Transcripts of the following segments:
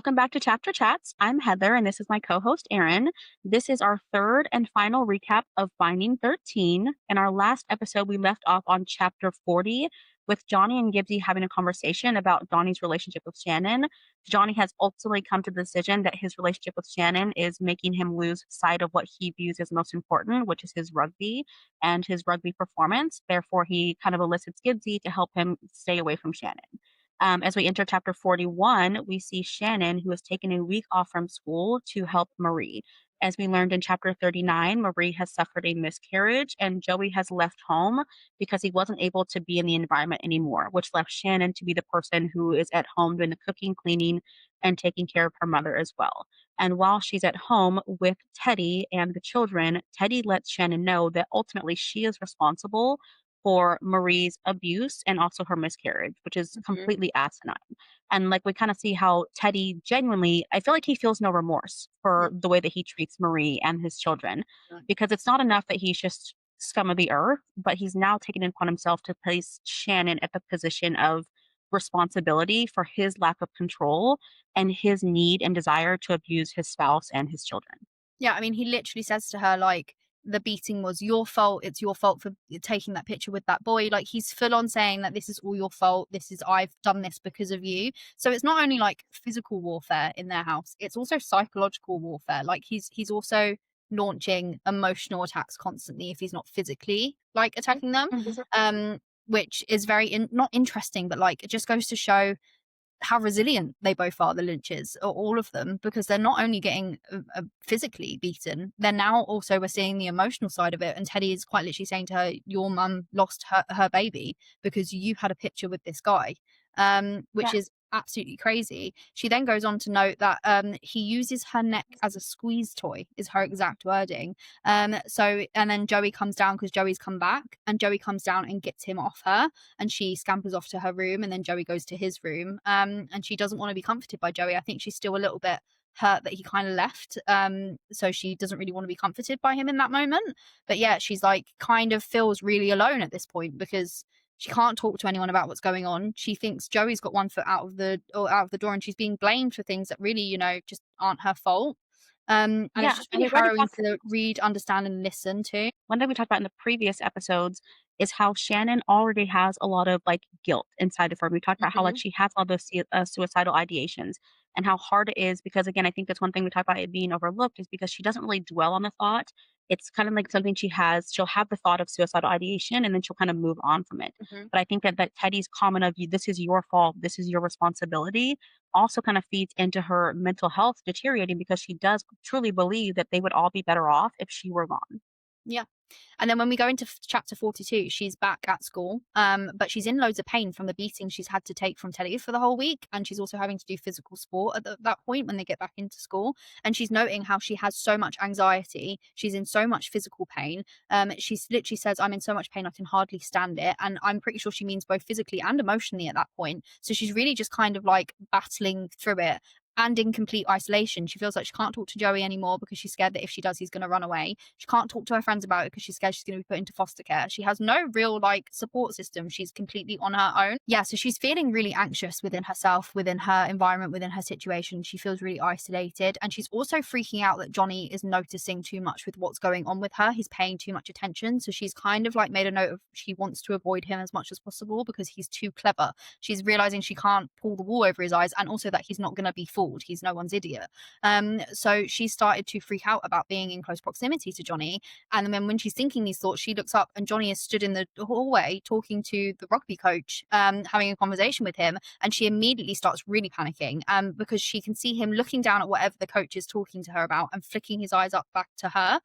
Welcome back to Chapter Chats. I'm Heather, and this is my co host, Erin. This is our third and final recap of Binding 13. In our last episode, we left off on Chapter 40 with Johnny and Gibbsy having a conversation about Donnie's relationship with Shannon. Johnny has ultimately come to the decision that his relationship with Shannon is making him lose sight of what he views as most important, which is his rugby and his rugby performance. Therefore, he kind of elicits Gibbsy to help him stay away from Shannon. As we enter chapter 41, we see Shannon, who has taken a week off from school to help Marie. As we learned in chapter 39, Marie has suffered a miscarriage and Joey has left home because he wasn't able to be in the environment anymore, which left Shannon to be the person who is at home doing the cooking, cleaning, and taking care of her mother as well. And while she's at home with Teddy and the children, Teddy lets Shannon know that ultimately she is responsible for Marie's abuse and also her miscarriage, which is Mhm. completely asinine. And like we kind of see how Teddy genuinely, I feel like he feels no remorse for Mhm. the way that he treats Marie and his children, because it's not enough that he's just scum of the earth, but he's now taken it upon himself to place Shannon at the position of responsibility for his lack of control and his need and desire to abuse his spouse and his children. Yeah, I mean, he literally says to her, like, the beating was your fault. It's your fault for taking that picture with that boy. Like, he's full on saying that this is all your fault. I've done this because of you. So it's not only like physical warfare in their house, it's also psychological warfare. Like, he's also launching emotional attacks constantly if he's not physically like attacking them. Mhm. Which is very not interesting, but like it just goes to show how resilient they both are, the Lynches, or all of them, because they're not only getting physically beaten, they're now also we're seeing the emotional side of it. And Teddy is quite literally saying to her, "Your mum lost her baby because you had a picture with this guy," which Yeah. is absolutely crazy. She then goes on to note that he uses her neck as a squeeze toy, is her exact wording. And then Joey comes down because Joey's come back, and Joey comes down and gets him off her, and she scampers off to her room, and then Joey goes to his room. And she doesn't want to be comforted by Joey. I think she's still a little bit hurt that he kind of left. So she doesn't really want to be comforted by him in that moment. But yeah, she's like kind of feels really alone at this point because she can't talk to anyone about what's going on. She thinks Joey's got one foot out of the door, and she's being blamed for things that really, just aren't her fault. And it's Yeah. just And really we've already harrowing talked to read, understand, and listen to. one thing we talked about in the previous episodes is how Shannon already has a lot of like guilt inside of her. We talked about how like Hmm. she has all those suicidal ideations and how hard it is because again, I think that's one thing we talked about it being overlooked is because she doesn't really dwell on the thought. It's kind of like something she'll have the thought of suicidal ideation and then she'll kind of move on from it. Hmm. But I think that Teddy's comment of you, this is your fault, this is your responsibility, also kind of feeds into her mental health deteriorating because she does truly believe that they would all be better off if she were gone. Yeah. And then when we go into chapter 42, she's back at school, but she's in loads of pain from the beating she's had to take from Teddy for the whole week. And she's also having to do physical sport at that point when they get back into school. And she's noting how she has so much anxiety. She's in so much physical pain. She literally says, "I'm in so much pain, I can hardly stand it." And I'm pretty sure she means both physically and emotionally at that point. So she's really just kind of like battling through it. And in complete isolation. She feels like she can't talk to Joey anymore because she's scared that if she does, he's going to run away. She can't talk to her friends about it because she's scared she's going to be put into foster care. She has no real like support system. She's completely on her own. Yeah, so she's feeling really anxious within herself, within her environment, within her situation. She feels really isolated. And she's also freaking out that Johnny is noticing too much with what's going on with her. He's paying too much attention. So she's kind of like made a note of she wants to avoid him as much as possible because he's too clever. She's realizing she can't pull the wool over his eyes and also that he's not going to be fooled. He's no one's idiot. So she started to freak out about being in close proximity to Johnny. And then when she's thinking these thoughts, she looks up and Johnny is stood in the hallway talking to the rugby coach, having a conversation with him. And she immediately starts really panicking because she can see him looking down at whatever the coach is talking to her about and flicking his eyes up back to her.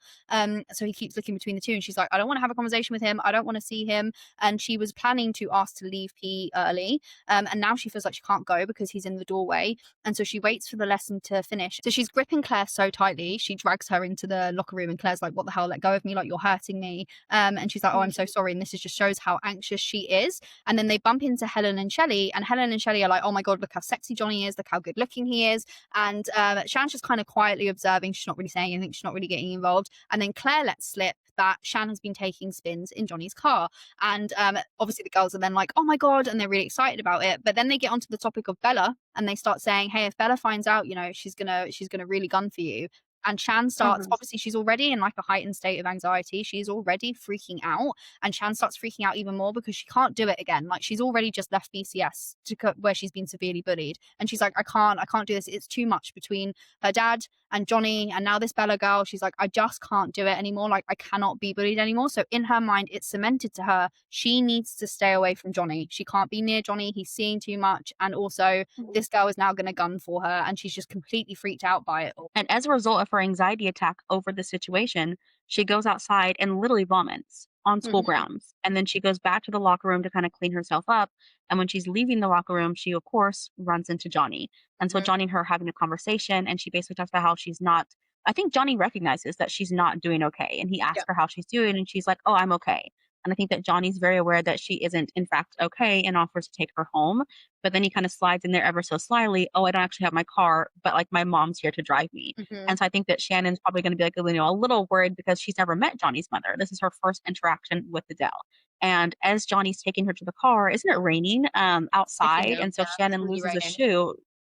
So he keeps looking between the two and she's like, "I don't want to have a conversation with him. I don't want to see him." And she was planning to ask to leave PE early. And now she feels like she can't go because he's in the doorway. And so she waits for the lesson to finish. So she's gripping Claire so tightly, she drags her into the locker room, and Claire's like, "What the hell? Let go of me, like you're hurting me." And she's like, "Oh, I'm so sorry." And this just shows how anxious she is. And then they bump into Helen and Shelley, and Helen and Shelley are like, "Oh my God, look how sexy Johnny is, look how good looking he is." And Shannon's just kind of quietly observing. She's not really saying anything. She's not really getting involved. And then Claire lets slip that Shan has been taking spins in Johnny's car. And obviously the girls are then like, oh my God, and they're really excited about it. But then they get onto the topic of Bella and they start saying, hey, if Bella finds out, she's gonna really gun for you. And Shan starts, Mhm. obviously she's already in like a heightened state of anxiety. She's already freaking out. And Shan starts freaking out even more because she can't do it again. Like she's already just left BCS where she's been severely bullied. And she's like, I can't do this. It's too much between her dad and Johnny and now this Bella girl. She's like, I just can't do it anymore. Like I cannot be bullied anymore. So in her mind, it's cemented to her. She needs to stay away from Johnny. She can't be near Johnny. He's seeing too much. And also this girl is now going to gun for her. And she's just completely freaked out by it all. And as a result of her anxiety attack over the situation, she goes outside and literally vomits on school Mhm. grounds. And then she goes back to the locker room to kind of clean herself up. And when she's leaving the locker room, she, of course, runs into Johnny. And so Mhm. Johnny and her are having a conversation, and she basically talks about how she's not. I think Johnny recognizes that she's not doing okay. And he Yeah. asks her how she's doing, and she's like, oh, I'm okay. And I think that Johnny's very aware that she isn't, in fact, okay and offers to take her home. But then he kind of slides in there ever so slyly. Oh, I don't actually have my car, but like my mom's here to drive me. Mhm. And so I think that Shannon's probably going to be like, a little worried because she's never met Johnny's mother. This is her first interaction with Adele. And as Johnny's taking her to the car, isn't it raining Picking outside? up. And so Yeah. It's Shannon really loses a raining. shoe.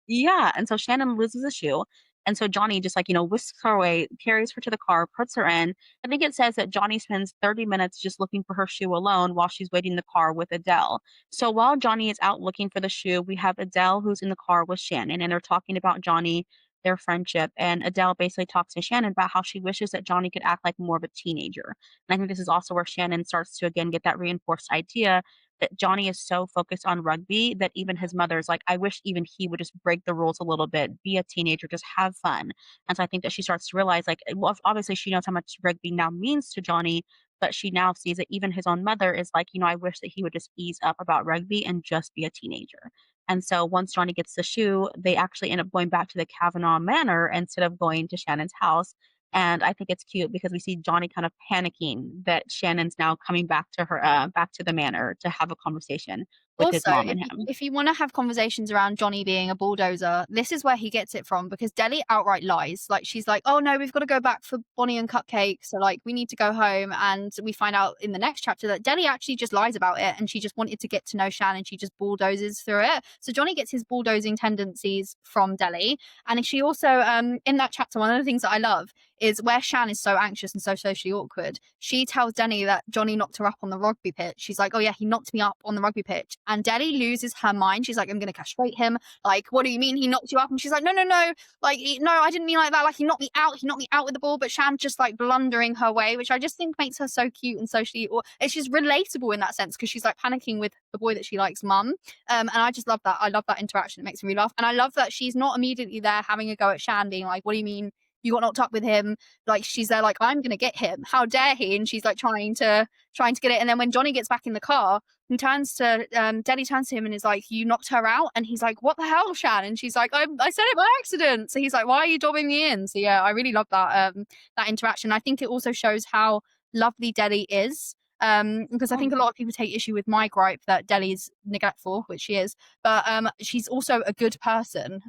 Yeah. And so Shannon loses a shoe. And so Johnny just like, whisks her away, carries her to the car, puts her in. I think it says that Johnny spends 30 minutes just looking for her shoe alone while she's waiting in the car with Adele. So while Johnny is out looking for the shoe, we have Adele who's in the car with Shannon, and they're talking about Johnny, their friendship. And Adele basically talks to Shannon about how she wishes that Johnny could act like more of a teenager. And I think this is also where Shannon starts to again get that reinforced idea that Johnny is so focused on rugby that even his mother's like, I wish even he would just break the rules a little bit, be a teenager, just have fun. And so I think that she starts to realize, like, well, obviously she knows how much rugby now means to Johnny, but she now sees that even his own mother is like, I wish that he would just ease up about rugby and just be a teenager. And so once Johnny gets the shoe, they actually end up going back to the Kavanaugh Manor instead of going to Shannon's house. And I think it's cute because we see Johnny kind of panicking that Shannon's now coming back to the manor to have a conversation with his Also, mom if and you him. if you wanna have conversations around Johnny being a bulldozer, this is where he gets it from because Deli outright lies. Like, she's like, "Oh, no, we've gotta go back for Bonnie and Cupcake, so, like, we need to go home," and we find out in the next chapter that Deli actually just lies about it, and she just wanted to get to know Shan, and she just bulldozes through it. So Johnny gets his bulldozing tendencies from Deli, and she also, in that chapter, one of the things that I love is where Shan is so anxious and so socially awkward. She tells Denny that Johnny knocked her up on the rugby pitch. She's like, "Oh yeah, he knocked me up on the rugby pitch." And Denny loses her mind. She's like, "I'm gonna castrate him." Like, what do you mean he knocked you up? And she's like, "No, no, no. Like, no, I didn't mean like that. Like, he knocked me out. He knocked me out with the ball." But Shan just like blundering her way, which I just think makes her so cute and socially, or it's just relatable in that sense because she's like panicking with the boy that she likes, mum. And I just love that. I love that interaction. It makes me laugh, and I love that she's not immediately there having a go at Shan, being like, "What do you mean you got knocked up with him?" Like, she's there like, "I'm gonna get him, how dare he?" And she's like trying to get it. And then when Johnny gets back in the car and turns to Denny turns to him and is like, "You knocked her out?" And he's like, "What the hell, Shan?" And she's like, I said it by accident." So he's like, "Why are you dobbing me in?" So yeah, I really love that interaction. I think it also shows how lovely Deli is. Because I think a lot of people take issue with my gripe that Deli's neglectful, which she is, but she's also a good person.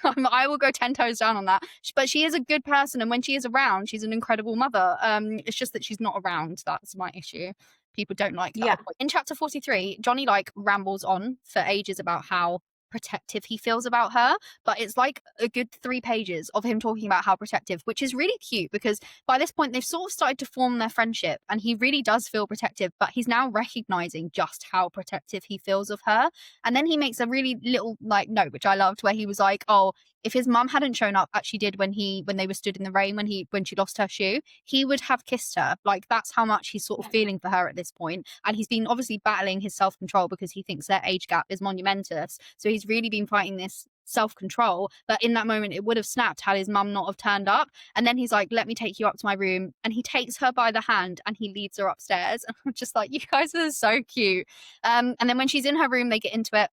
I will go 10 toes down on that. But she is a good person, and when she is around, she's an incredible mother. It's just that she's not around. That's my issue. People don't like that. Yeah. In chapter 43, Johnny like rambles on for ages about how protective he feels about her, but it's like a good 3 pages of him talking about how protective, which is really cute because by this point they've sort of started to form their friendship and he really does feel protective, but he's now recognizing just how protective he feels of her. And then he makes a really little like note, which I loved, where he was like, "Oh, if his mum hadn't shown up, as she did when they were stood in the rain when she lost her shoe, he would have kissed her." Like, that's how much he's sort of feeling for her at this point. And he's been obviously battling his self-control because he thinks their age gap is monumentous. So he's really been fighting this self-control, but in that moment it would have snapped had his mum not have turned up. And then he's like, "Let me take you up to my room," and he takes her by the hand and he leads her upstairs. And I'm just like, you guys are so cute. And then when she's in her room, they get into it.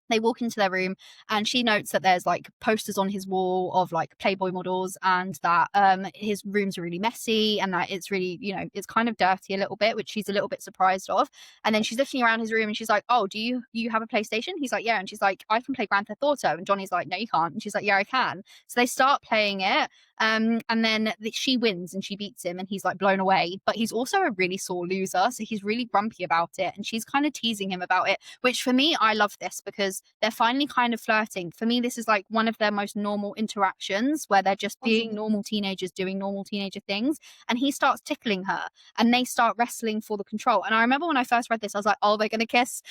They walk into their room and she notes that there's like posters on his wall of like Playboy models, and that his room's really messy and that it's really, it's kind of dirty a little bit, which she's a little bit surprised of. And then she's looking around his room and she's like, "Oh, do you have a PlayStation?" He's like, "Yeah." And she's like, "I can play Grand Theft Auto." And Johnny's like, "No, you can't." And she's like, "Yeah, I can." So they start playing it. And then she wins and she beats him and he's like blown away, but he's also a really sore loser, so he's really grumpy about it, and she's kind of teasing him about it, which for me, I love this because they're finally kind of flirting. For me, this is like one of their most normal interactions where they're just being normal teenagers doing normal teenager things, and he starts tickling her and they start wrestling for the control. And I remember when I first read this, I was like, oh, they're gonna kiss,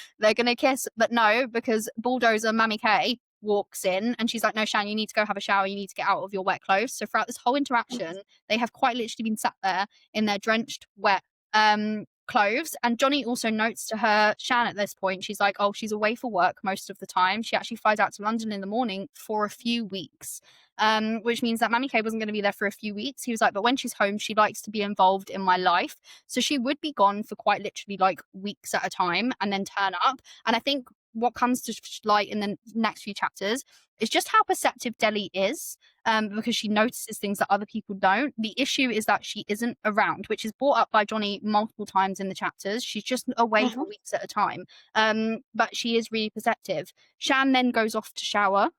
but no, because bulldozer Mammy K walks in and she's like, no, Shan, you need to go have a shower, you need to get out of your wet clothes. So throughout this whole interaction, they have quite literally been sat there in their drenched wet clothes. And Johnny also notes to her, Shan, at this point, she's like, oh, she's away for work most of the time. She actually flies out to London in the morning for a few weeks, which means that Mammy K wasn't going to be there for a few weeks. He was like, but when she's home, she likes to be involved in my life. So she would be gone for quite literally like weeks at a time and then turn up. And I think what comes to light in the next few chapters is just how perceptive Deli is, because she notices things that other people don't. The issue is that she isn't around, which is brought up by Johnny multiple times in the chapters. She's just away for weeks at a time, but she is really perceptive. Shan then goes off to shower,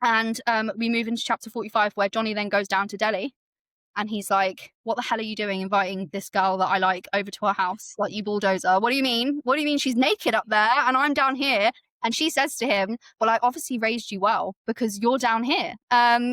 and we move into chapter 45 where Johnny then goes down to Deli. And he's like, what the hell are you doing inviting this girl that I like over to our house? Like, you bulldozer. What do you mean? What do you mean she's naked up there and I'm down here? And she says to him, well, I obviously raised you well because you're down here,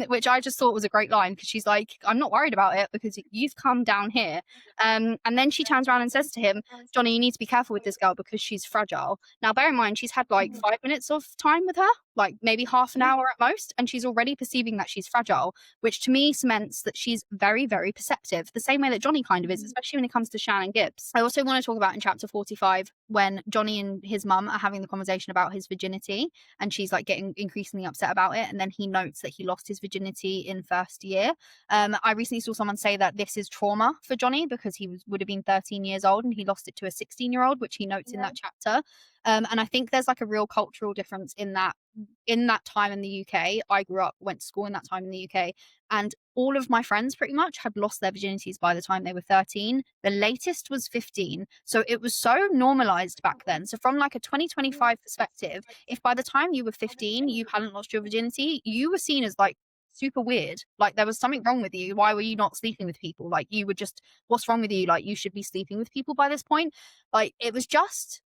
which I just thought was a great line, because she's like, I'm not worried about it because you've come down here. And then she turns around and says to him, Johnny, you need to be careful with this girl because she's fragile. Now, bear in mind, she's had like 5 minutes of time with her, like maybe half an hour at most, and she's already perceiving that she's fragile, which to me cements that she's very, very perceptive, the same way that Johnny kind of is, especially when it comes to Shannon Gibbs. I also want to talk about in chapter 45 when Johnny and his mum are having the conversation about his virginity, and she's like getting increasingly upset about it, and then he notes that he lost his virginity in first year. I recently saw someone say that this is trauma for Johnny because he would have been 13 years old and he lost it to a 16-year-old, which he notes in that chapter. And I think there's like a real cultural difference in that time in the UK. I grew up, went to school in that time in the UK, and all of my friends pretty much had lost their virginities by the time they were 13. The latest was 15. So it was so normalized back then. So from like a 2025 perspective, if by the time you were 15, you hadn't lost your virginity, you were seen as like super weird. Like there was something wrong with you. Why were you not sleeping with people? Like you were just, what's wrong with you? Like you should be sleeping with people by this point. Like it was just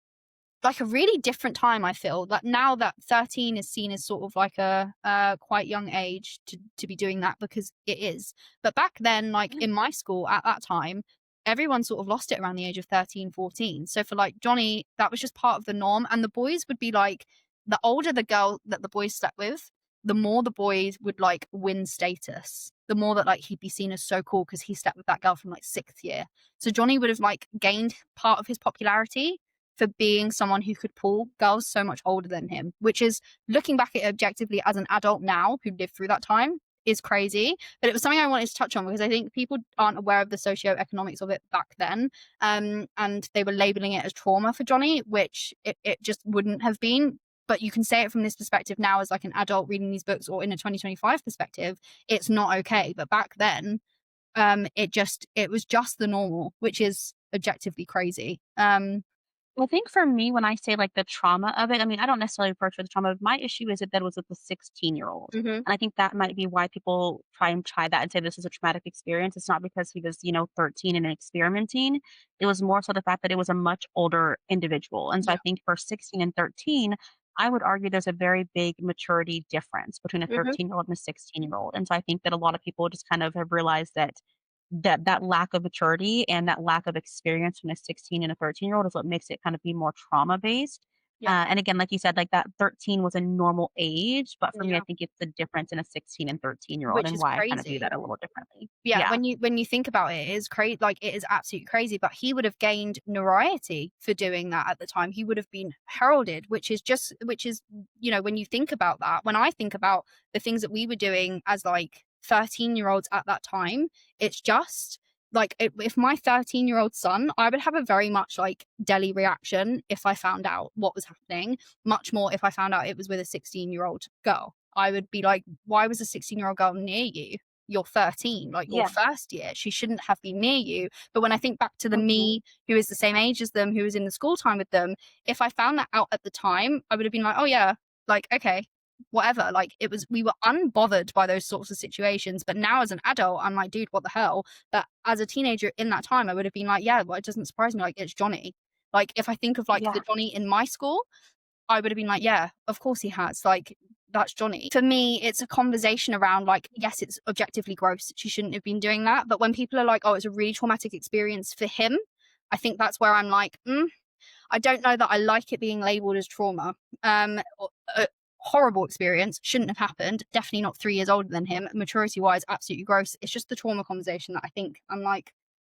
like a really different time. I feel that now that 13 is seen as sort of like a quite young age to be doing that, because it is. But back then, like in my school at that time, everyone sort of lost it around the age of 13, 14. So for like Johnny, that was just part of the norm. And the boys would be like, the older the girl that the boys slept with, the more the boys would like win status, the more that like he'd be seen as so cool because he slept with that girl from like 6th year. So Johnny would have like gained part of his popularity for being someone who could pull girls so much older than him, which is, looking back at it objectively as an adult now who lived through that time, is crazy. But it was something I wanted to touch on because I think people aren't aware of the socioeconomics of it back then. And they were labeling it as trauma for Johnny, which it just wouldn't have been. But you can say it from this perspective now as like an adult reading these books, or in a 2025 perspective, it's not okay. But back then, it was just the normal, which is objectively crazy. I think for me, when I say like the trauma of it, I mean, I don't necessarily approach with the trauma. My issue is that it was with the 16-year-old. Mhm. And I think that might be why people try that and say this is a traumatic experience. It's not because he was, 13 and experimenting. It was more so the fact that it was a much older individual. And so I Yeah. think for 16 and 13, I would argue there's a very big maturity difference between a Mhm. 13-year-old and a 16-year-old. And so I think that a lot of people just kind of have realized that lack of maturity and that lack of experience from a 16 and a 13-year-old is what makes it kind of be more trauma based. Yeah. And again, like you said, like that 13 was a normal age, but for me, I Yeah. think it's the difference in a 16 and 13-year-old Which and is why I kind of view crazy. that a little differently. Yeah, Yeah. when you think about it, it is crazy. Like it is absolutely crazy. But he would have gained notoriety for doing that at the time. He would have been heralded, which is when you think about that. When I think about the things that we were doing as like 13-year-olds at that time, it's just like if my 13-year-old son, I would have a very much like Delhi reaction if I found out what was happening. Much more if I found out it was with a 16-year-old girl. I would be like, why was a 16-year-old girl near you? You're 13, like your Yeah. first year. She shouldn't have been near you. But when I think back to the Mhm. me who is the same age as them, who was in the school time with them, if I found that out at the time, I would have been like, oh yeah, like, okay. whatever. Like, we were unbothered by those sorts of situations. But now as an adult, I'm like, dude, what the hell? But as a teenager in that time, I would have been like, yeah, well, it doesn't surprise me. Like, it's Johnny. Like, if I think of like Yeah. the Johnny in my school, I would have been like, yeah, of course he has. Like, that's Johnny. For me, it's a conversation around like, yes, it's objectively gross. She shouldn't have been doing that. But when people are like, oh, it's a really traumatic experience for him, I think that's where I'm like, I don't know that I like it being labeled as trauma. A horrible experience, shouldn't have happened. Definitely not 3 years older than him. Maturity wise, absolutely gross. It's just the trauma conversation that I think I'm like,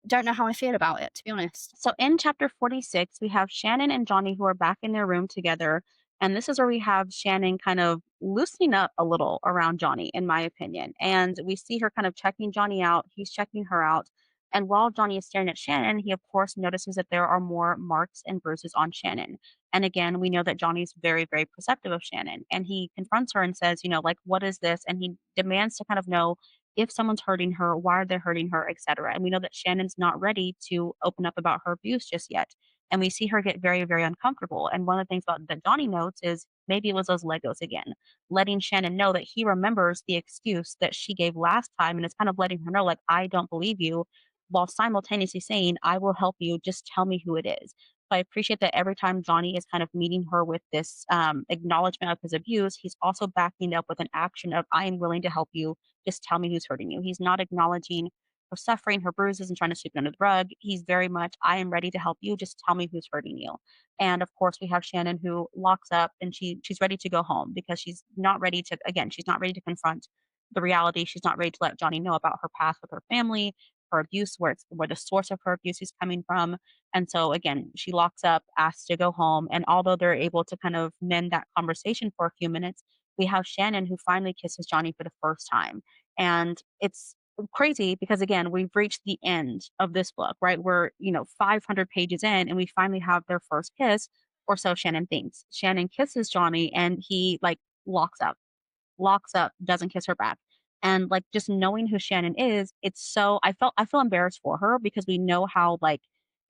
don't know how I feel about it, to be honest. So in chapter 46, we have Shannon and Johnny who are back in their room together. And this is where we have Shannon kind of loosening up a little around Johnny, in my opinion. And we see her kind of checking Johnny out. He's checking her out. And while Johnny is staring at Shannon, he, of course, notices that there are more marks and bruises on Shannon. And again, we know that Johnny's very, very perceptive of Shannon. And he confronts her and says, like, what is this? And he demands to kind of know if someone's hurting her, why are they hurting her, etc. And we know that Shannon's not ready to open up about her abuse just yet. And we see her get very, very uncomfortable. And one of the things about that Johnny notes is maybe it was those Legos again, letting Shannon know that he remembers the excuse that she gave last time and it's kind of letting her know, like, I don't believe you, while simultaneously saying, I will help you, just tell me who it is. So I appreciate that every time Johnny is kind of meeting her with this acknowledgement of his abuse, he's also backing up with an action of, I am willing to help you, just tell me who's hurting you. He's not acknowledging her suffering, her bruises, and trying to sweep it under the rug. He's very much, I am ready to help you. Just tell me who's hurting you. And of course, we have Shannon who locks up and she's ready to go home because she's not ready to, again, she's not ready to confront the reality. She's not ready to let Johnny know about her past with her family, her abuse, where the source of her abuse is coming from. And so again, she locks up, asks to go home. And although they're able to kind of mend that conversation for a few minutes, we have Shannon who finally kisses Johnny for the first time. And it's crazy because again, we've reached the end of this book, right? We're, 500 pages in and we finally have their first kiss, or so Shannon thinks. Shannon kisses Johnny and he like locks up, doesn't kiss her back. And like just knowing who Shannon is, it's so I feel embarrassed for her because we know how like,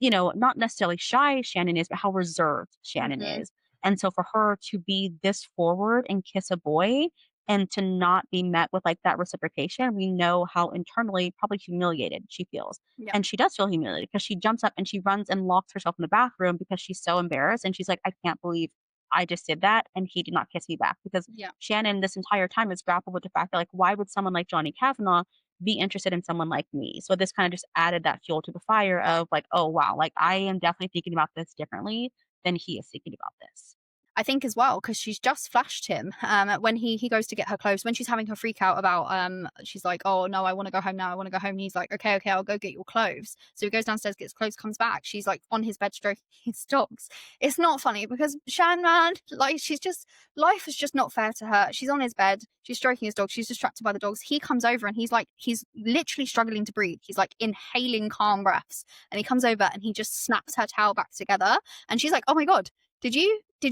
not necessarily shy Shannon is, but how reserved Shannon Hmm. is. And so for her to be this forward and kiss a boy and to not be met with like that reciprocation, we know how internally probably humiliated she feels. Yeah. And she does feel humiliated because she jumps up and she runs and locks herself in the bathroom because she's so embarrassed. And she's like, I can't believe I just did that and he did not kiss me back because Yeah. Shannon this entire time has grappled with the fact that like why would someone like Johnny Kavanaugh be interested in someone like me? So this kind of just added that fuel to the fire of like, oh wow, like I am definitely thinking about this differently than he is thinking about this. I think as well because she's just flashed him when he goes to get her clothes when she's having her freak out about she's like, oh no, I want to go home now, I want to go home, and he's like, okay, I'll go get your clothes. So he goes downstairs, gets clothes, comes back, she's like on his bed stroking his dogs. It's not funny because Shan, man, like she's just, life is just not fair to her. She's on his bed, she's stroking his dog, she's distracted by the dogs. He comes over and he's literally struggling to breathe, he's like inhaling calm breaths, and he comes over and he just snaps her towel back together, and she's like, oh my god, did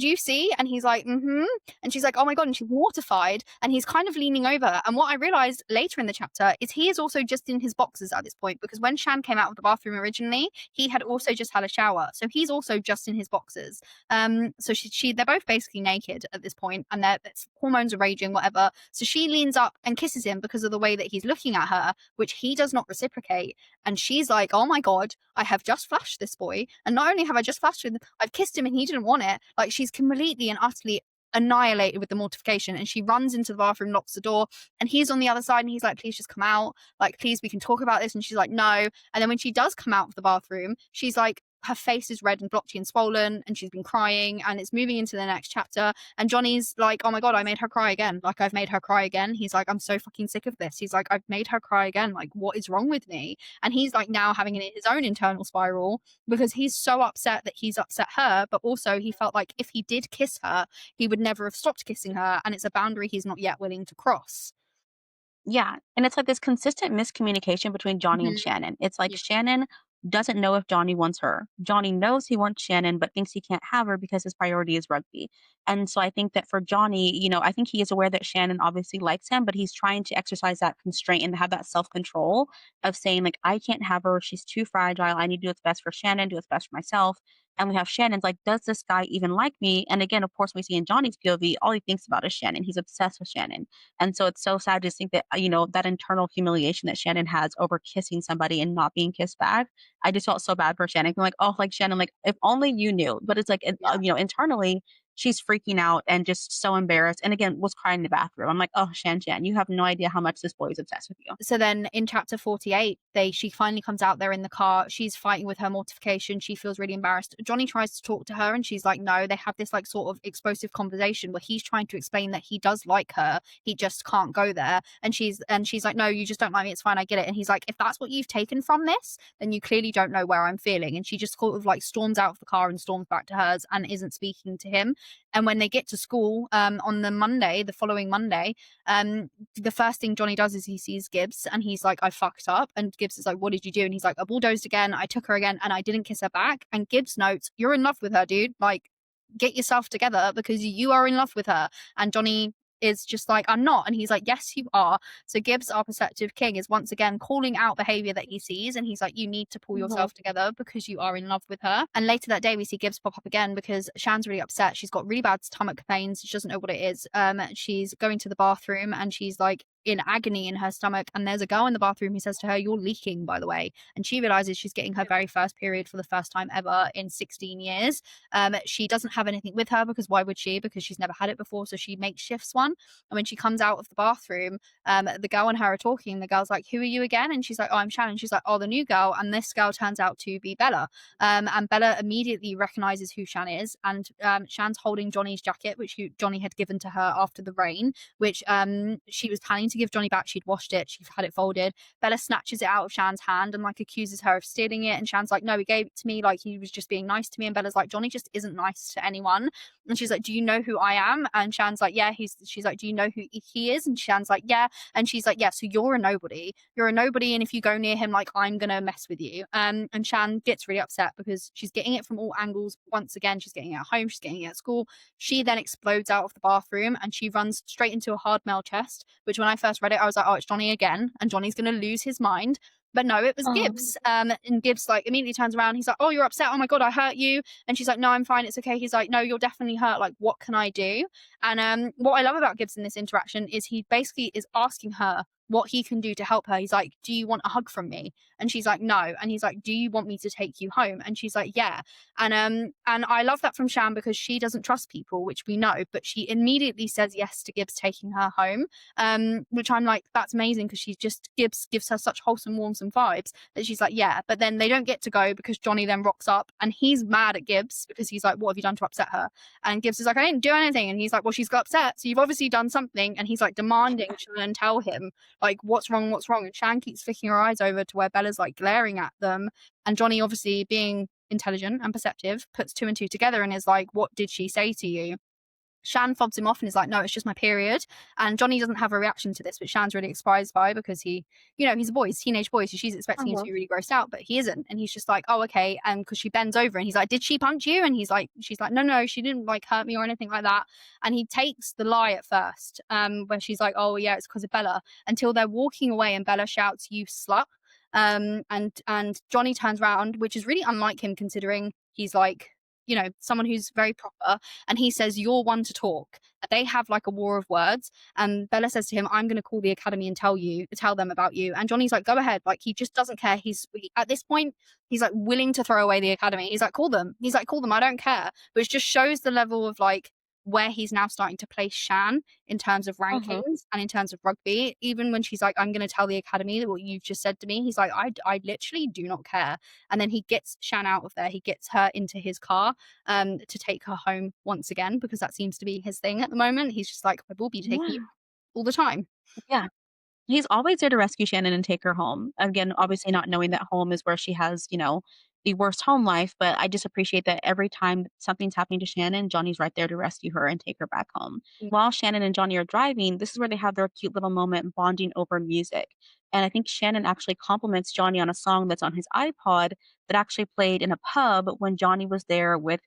you see? And he's like, mm-hmm. And she's like, oh my God. And she's mortified. And he's kind of leaning over. And what I realized later in the chapter is he is also just in his boxers at this point, because when Shan came out of the bathroom originally, he had also just had a shower. So he's also just in his boxers. So they're both basically naked at this point, and their hormones are raging, whatever. So she leans up and kisses him because of the way that he's looking at her, which he does not reciprocate. And she's like, oh my God, I have just flashed this boy. And not only have I just flashed him, I've kissed him and he didn't want it. Like, she's completely and utterly annihilated with the mortification, and she runs into the bathroom, locks the door, and he's on the other side and he's like, please just come out, like please we can talk about this. And she's like, no. And then when she does come out of the bathroom, she's like, her face is red and blotchy and swollen, and she's been crying, and it's moving into the next chapter. And Johnny's like, oh my God, I made her cry again. Like, I've made her cry again. He's like, I'm so fucking sick of this. He's like, I've made her cry again. Like, what is wrong with me? And he's like now having his own internal spiral because he's so upset that he's upset her, but also he felt like if he did kiss her, he would never have stopped kissing her. And it's a boundary he's not yet willing to cross. Yeah, and it's like this consistent miscommunication between Johnny and Mhm. Shannon. It's like Yeah. Shannon doesn't know if Johnny wants her. Johnny knows he wants Shannon, but thinks he can't have her because his priority is rugby. And so I think that for Johnny, I think he is aware that Shannon obviously likes him, but he's trying to exercise that constraint and have that self control of saying, like, I can't have her. She's too fragile. I need to do what's best for Shannon, do what's best for myself. And we have Shannon's like, does this guy even like me? And again, of course, we see in Johnny's POV, all he thinks about is Shannon. He's obsessed with Shannon. And so it's so sad to think that, that internal humiliation that Shannon has over kissing somebody and not being kissed back. I just felt so bad for Shannon. I'm like, oh, like Shannon, like if only you knew. But it's like, Yeah. internally, she's freaking out and just so embarrassed. And again, was crying in the bathroom. I'm like, oh, Shan, you have no idea how much this boy is obsessed with you. So then in chapter 48, she finally comes out there in the car. She's fighting with her mortification. She feels really embarrassed. Johnny tries to talk to her and she's like, no. They have this like sort of explosive conversation where he's trying to explain that he does like her. He just can't go there. And she's like, no, you just don't like me. It's fine. I get it. And he's like, if that's what you've taken from this, then you clearly don't know where I'm feeling. And she just sort of like storms out of the car and storms back to hers and isn't speaking to him. And when they get to school on the following Monday, the first thing Johnny does is he sees Gibbs and he's like, I fucked up. And Gibbs is like, what did you do? And he's like, I bulldozed again. I took her again and I didn't kiss her back. And Gibbs notes, you're in love with her, dude. Like, get yourself together because you are in love with her. And Johnny is just like, I'm not. And he's like, yes, you are. So Gibbs, our perceptive king, is once again calling out behavior that he sees. And he's like, you need to pull Mhm. yourself together because you are in love with her. And later that day, we see Gibbs pop up again because Shan's really upset. She's got really bad stomach pains. She doesn't know what it is. She's going to the bathroom and she's like in agony in her stomach. And there's a girl in the bathroom who says to her, you're leaking, by the way. And she realizes she's getting her very first period for the first time ever in 16 years. She doesn't have anything with her because why would she? Because she's never had it before. So she makeshifts one. And when she comes out of the bathroom, the girl and her are talking. The girl's like, who are you again? And she's like, oh, I'm Shannon. She's like, oh, the new girl. And this girl turns out to be Bella. And Bella immediately recognizes who Shan is. And Shan's holding Johnny's jacket, which Johnny had given to her after the rain, which she was planning to give Johnny back. She'd washed it. She had it folded. Bella snatches it out of Shan's hand and like accuses her of stealing it. And Shan's like, no, he gave it to me. Like he was just being nice to me. And Bella's like, Johnny just isn't nice to anyone. And she's like, do you know who I am? And Shan's like, yeah. She's like, do you know who he is? And Shan's like, yeah. And she's like, yeah, so you're a nobody. You're a nobody. And if you go near him, like I'm going to mess with you. And Shan gets really upset because she's getting it from all angles. Once again, she's getting it at home. She's getting it at school. She then explodes out of the bathroom and she runs straight into a hard mail chest, which when I first read it, I was like, oh, it's Johnny again. And Johnny's going to lose his mind. But no, it was Gibbs. And Gibbs like immediately turns around. He's like, oh, you're upset. Oh my God, I hurt you. And she's like, no, I'm fine. It's okay. He's like, no, you're definitely hurt. Like, what can I do? And what I love about Gibbs in this interaction is he basically is asking her what he can do to help her. He's like, do you want a hug from me? And she's like, no. And he's like, do you want me to take you home? And she's like, yeah. And I love that from Shan because she doesn't trust people, which we know, but she immediately says yes to Gibbs taking her home. Which I'm like, that's amazing because she just gives her such wholesome, warm vibes that she's like, yeah. But then they don't get to go because Johnny then rocks up and he's mad at Gibbs because he's like, what have you done to upset her? And Gibbs is like, I didn't do anything. And he's like, well, she's got upset. So you've obviously done something. And he's like demanding Shan tell him like, what's wrong? And Shan keeps flicking her eyes over to where Bella's like glaring at them. And Johnny, obviously being intelligent and perceptive, puts two and two together and is like, what did she say to you? Shan fobs him off and is like, no, it's just my period. And Johnny doesn't have a reaction to this, which Shan's really surprised by because he's a boy, he's a teenage boy. So she's expecting him to be really grossed out, but he isn't. And he's just like, oh, okay. And because she bends over and he's like, did she punch you? And she's like, no, she didn't like hurt me or anything like that. And he takes the lie at first, where she's like, oh, yeah, it's because of Bella, until they're walking away and Bella shouts, you slut. And Johnny turns around, which is really unlike him considering he's like, someone who's very proper. And he says, you're one to talk. They have like a war of words. And Bella says to him, I'm going to call the academy and tell them about you. And Johnny's like, go ahead. Like, he just doesn't care. At this point, he's like willing to throw away the academy. He's like, call them. I don't care. But it just shows the level of like, where he's now starting to place Shan in terms of rankings and in terms of rugby. Even when she's like, I'm going to tell the academy that what you've just said to me, he's like, I literally do not care. And then he gets Shan out of there. He gets her into his car to take her home once again, because that seems to be his thing at the moment. He's just like, I will be taking you Yeah. all the time. Yeah. He's always there to rescue Shannon and take her home. Again, obviously not knowing that home is where she has, the worst home life, but I just appreciate that every time something's happening to Shannon, Johnny's right there to rescue her and take her back home. While Shannon and Johnny are driving, this is where they have their cute little moment bonding over music. And I think Shannon actually compliments Johnny on a song that's on his iPod that actually played in a pub when Johnny was there with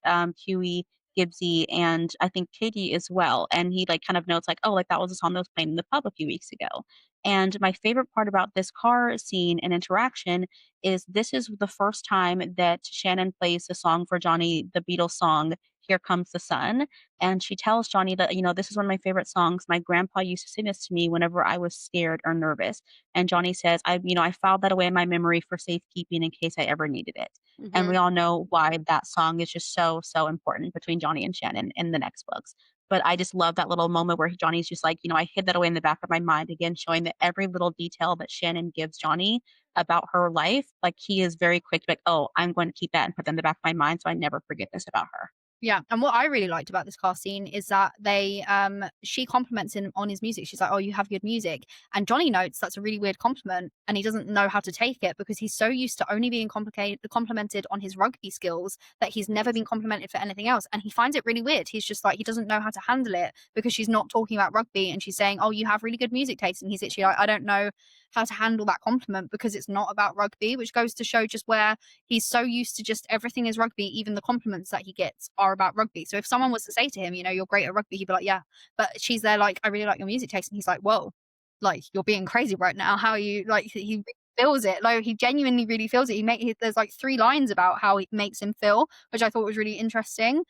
Huey Gibbsy and I think Katie as well. And he like kind of notes like, oh, like that was a song that was playing in the pub a few weeks ago. And my favorite part about this car scene and interaction is this is the first time that Shannon plays the song for Johnny, the Beatles song, Here Comes the Sun. And she tells Johnny that, this is one of my favorite songs. My grandpa used to sing this to me whenever I was scared or nervous. And Johnny says, I filed that away in my memory for safekeeping in case I ever needed it. And Hmm. we all know why that song is just so, so important between Johnny and Shannon in the next books. But I just love that little moment where Johnny's just like, I hid that away in the back of my mind again, showing that every little detail that Shannon gives Johnny about her life, like he is very quick to be like, oh, I'm going to keep that and put that in the back of my mind so I never forget this about her. Yeah, and what I really liked about this car scene is that she compliments him on his music. She's like, "Oh, you have good music," and Johnny notes that's a really weird compliment, and he doesn't know how to take it because he's so used to only being complimented on his rugby skills that he's never been complimented for anything else, and he finds it really weird. He's just like he doesn't know how to handle it because she's not talking about rugby, and she's saying, "Oh, you have really good music taste," and he's actually like, "I don't know how to handle that compliment because it's not about rugby," which goes to show just where he's so used to just everything is rugby, even the compliments that he gets are about rugby. So if someone was to say to him, you're great at rugby, he'd be like, yeah. But she's there like, I really like your music taste. And he's like, whoa, like you're being crazy right now. How are you like he really feels it. Like he genuinely really feels it. There's like 3 lines about how it makes him feel, which I thought was really interesting.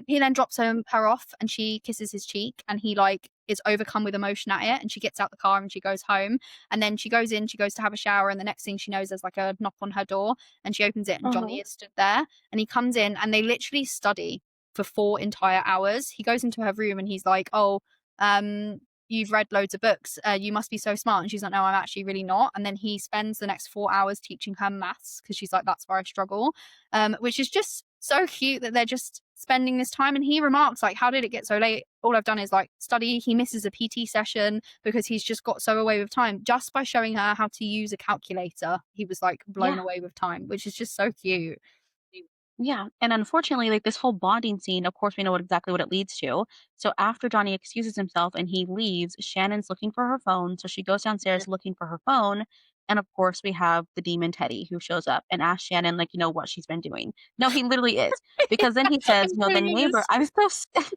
He then drops her off and she kisses his cheek and he like is overcome with emotion at it and she gets out the car and she goes home and then she goes to have a shower and the next thing she knows there's like a knock on her door and she opens it and Johnny Uh-huh. is stood there and he comes in and they literally study for 4 entire hours. He goes into her room and he's like, "Oh, you've read loads of books. You must be so smart." And she's like, "No, I'm actually really not." And then he spends the next 4 hours teaching her maths because she's like, "That's where I struggle," which is just so cute that they're just spending this time. And he remarks like, "How did it get so late? All I've done is like study." He misses a PT session because he's just got so away with time just by showing her how to use a calculator. He was like blown Yeah. away with time, which is just so cute. Yeah, and unfortunately, like this whole bonding scene, of course, we know exactly what it leads to. So after Johnny excuses himself and he leaves, Shannon's looking for her phone. So she goes downstairs looking for her phone. And of course, we have the demon Teddy who shows up and asks Shannon, like, what she's been doing. No, he literally is. Because then he says, It the really neighbor, is. I'm so,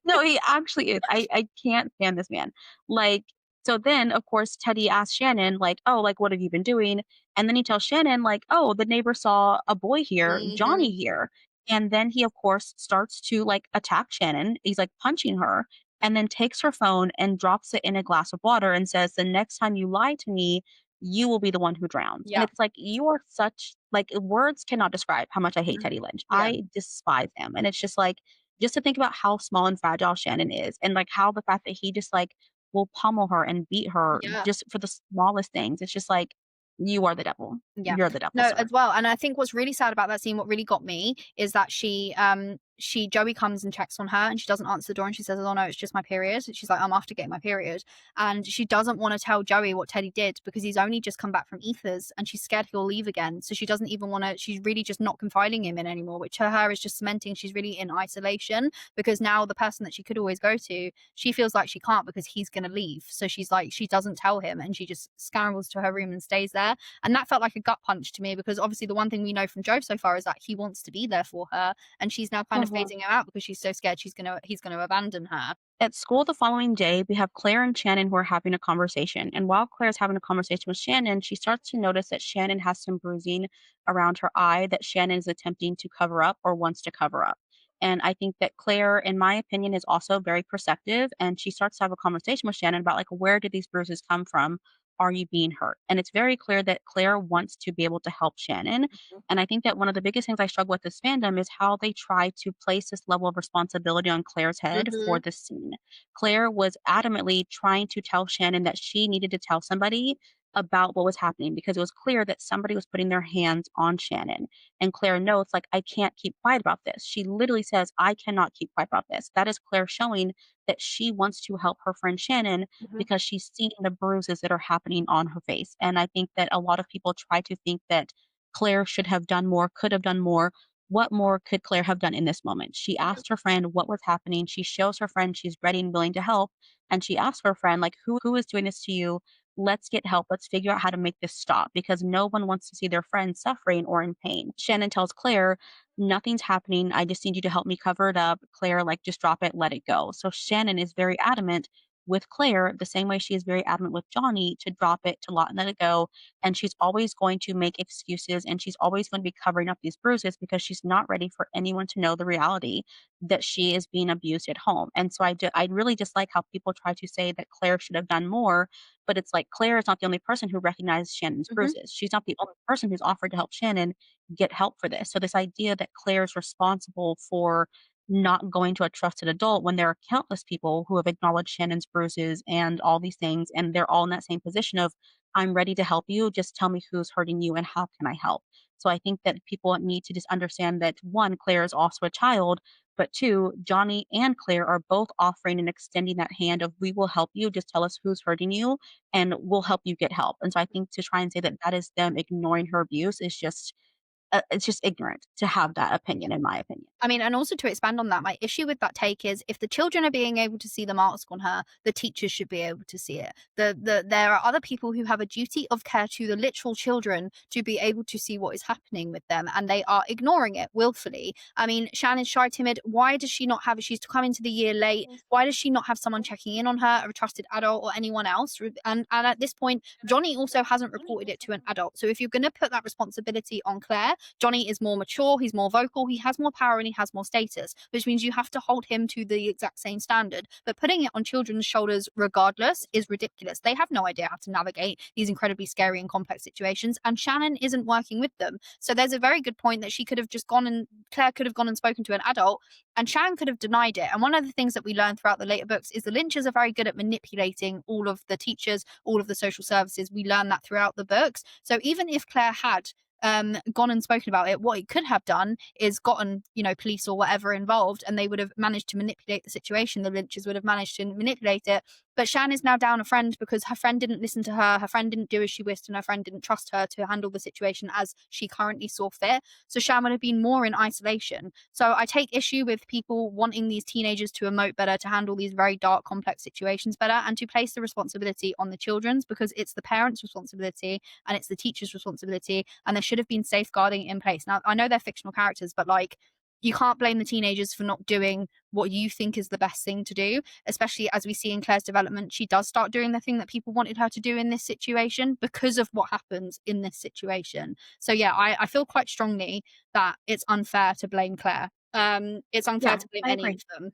no, he actually is. I can't stand this man. Like, so then, of course, Teddy asks Shannon, like, oh, like, what have you been doing? And then he tells Shannon, like, oh, the neighbor saw a boy here, Hmm. Johnny here. And then he, of course, starts to like attack Shannon. He's like punching her and then takes her phone and drops it in a glass of water and says, the next time you lie to me, you will be the one who drowns. And Yeah. it's like, you are such, like, words cannot describe how much I hate Mhm. Teddy Lynch. Yeah. I despise him. And it's just like, just to think about how small and fragile Shannon is and like how the fact that he just like will pummel her and beat her Yeah. just for the smallest things. It's just like, you are the devil. Yeah. You're the devil, No, sir. as well, and I think what's really sad about that scene, what really got me is that Joey comes and checks on her and she doesn't answer the door and she says, "Oh no, it's just my period." And she's like, "I'm after getting my period." And she doesn't want to tell Joey what Teddy did because he's only just come back from ethers and she's scared he'll leave again. So she doesn't even want to, she's really just not confiding him in anymore, which to her is just cementing she's really in isolation because now the person that she could always go to, she feels like she can't because he's gonna leave. So she's like, she doesn't tell him and she just scrambles to her room and stays there. And that felt like a gut punch to me because obviously the one thing we know from Jove so far is that he wants to be there for her and she's now kind of phasing him out because she's so scared he's gonna abandon her. At school the following day, we have Claire and Shannon who are having a conversation. And while Claire's having a conversation with Shannon, she starts to notice that Shannon has some bruising around her eye that Shannon is attempting to cover up or wants to cover up. And I think that Claire, in my opinion, is also very perceptive. And she starts to have a conversation with Shannon about, like, where did these bruises come from? Are you being hurt? And it's very clear that Claire wants to be able to help Shannon. And I think that one of the biggest things I struggle with this fandom is how they try to place this level of responsibility on Claire's head for Mhm. this scene. Claire was adamantly trying to tell Shannon that she needed to tell somebody about what was happening because it was clear that somebody was putting their hands on Shannon. And Claire notes, like, I can't keep quiet about this. She literally says, I cannot keep quiet about this. That is Claire showing that she wants to help her friend Shannon Mhm. because she's seeing the bruises that are happening on her face. And I think that a lot of people try to think that Claire should have done more, could have done more. What more could Claire have done in this moment? She Mhm. asked her friend what was happening. She shows her friend she's ready and willing to help. And she asks her friend, like, who is doing this to you? Let's get help. Let's figure out how to make this stop because no one wants to see their friend suffering or in pain. Shannon tells Claire Nothing's happening. I just need you to help me cover it up. Claire, like, just drop it, let it go. So Shannon is very adamant with Claire, the same way she is very adamant with Johnny to drop it, to let it go. And she's always going to make excuses and she's always going to be covering up these bruises because she's not ready for anyone to know the reality that she is being abused at home. And so I really dislike how people try to say that Claire should have done more, but it's like Claire is not the only person who recognized Shannon's Hmm. bruises. She's not the only person who's offered to help Shannon get help for this. So this idea that Claire's responsible for not going to a trusted adult when there are countless people who have acknowledged Shannon's bruises and all these things, and they're all in that same position of, I'm ready to help you. Just tell me who's hurting you and how can I help? So I think that people need to just understand that one, Claire is also a child, but two, Johnny and Claire are both offering and extending that hand of, we will help you. Just tell us who's hurting you and we'll help you get help. And so I think to try and say that that is them ignoring her abuse is just it's just ignorant to have that opinion, in my opinion. I mean, and also to expand on that, my issue with that take is if the children are being able to see the marks on her, the teachers should be able to see it. There are other people who have a duty of care to the literal children to be able to see what is happening with them, and they are ignoring it willfully. I mean, Shannon's shy timid. Why does she not have? She's come into the year late. Why does she not have someone checking in on her, a trusted adult or anyone else? And at this point, Johnny also hasn't reported it to an adult. So if you're going to put that responsibility on Claire, Johnny is more mature, he's more vocal, he has more power, and he has more status, which means you have to hold him to the exact same standard. But putting it on children's shoulders regardless is ridiculous. They have no idea how to navigate these incredibly scary and complex situations, and Shannon isn't working with them. So there's a very good point that she could have just gone and Claire could have gone and spoken to an adult, and Shannon could have denied it. And one of the things that we learn throughout the later books is the Lynches are very good at manipulating all of the teachers, all of the social services. We learn that throughout the books. So even if Claire had gone and spoken about it, what it could have done is gotten, police or whatever involved, and they would have managed to manipulate the situation. The Lynches would have managed to manipulate it. But Shan is now down a friend because her friend didn't listen to her friend didn't do as she wished, and her friend didn't trust her to handle the situation as she currently saw fit. So Shan would have been more in isolation. So I take issue with people wanting these teenagers to emote better, to handle these very dark, complex situations better, and to place the responsibility on the children's, because it's the parents' responsibility and it's the teacher's responsibility, and there should have been safeguarding in place. Now, I know they're fictional characters, but you can't blame the teenagers for not doing what you think is the best thing to do, especially as we see in Claire's development. She does start doing the thing that people wanted her to do in this situation because of what happens in this situation. So yeah, I feel quite strongly that it's unfair to blame Claire. It's unfair Yeah, to blame I any agree. of them.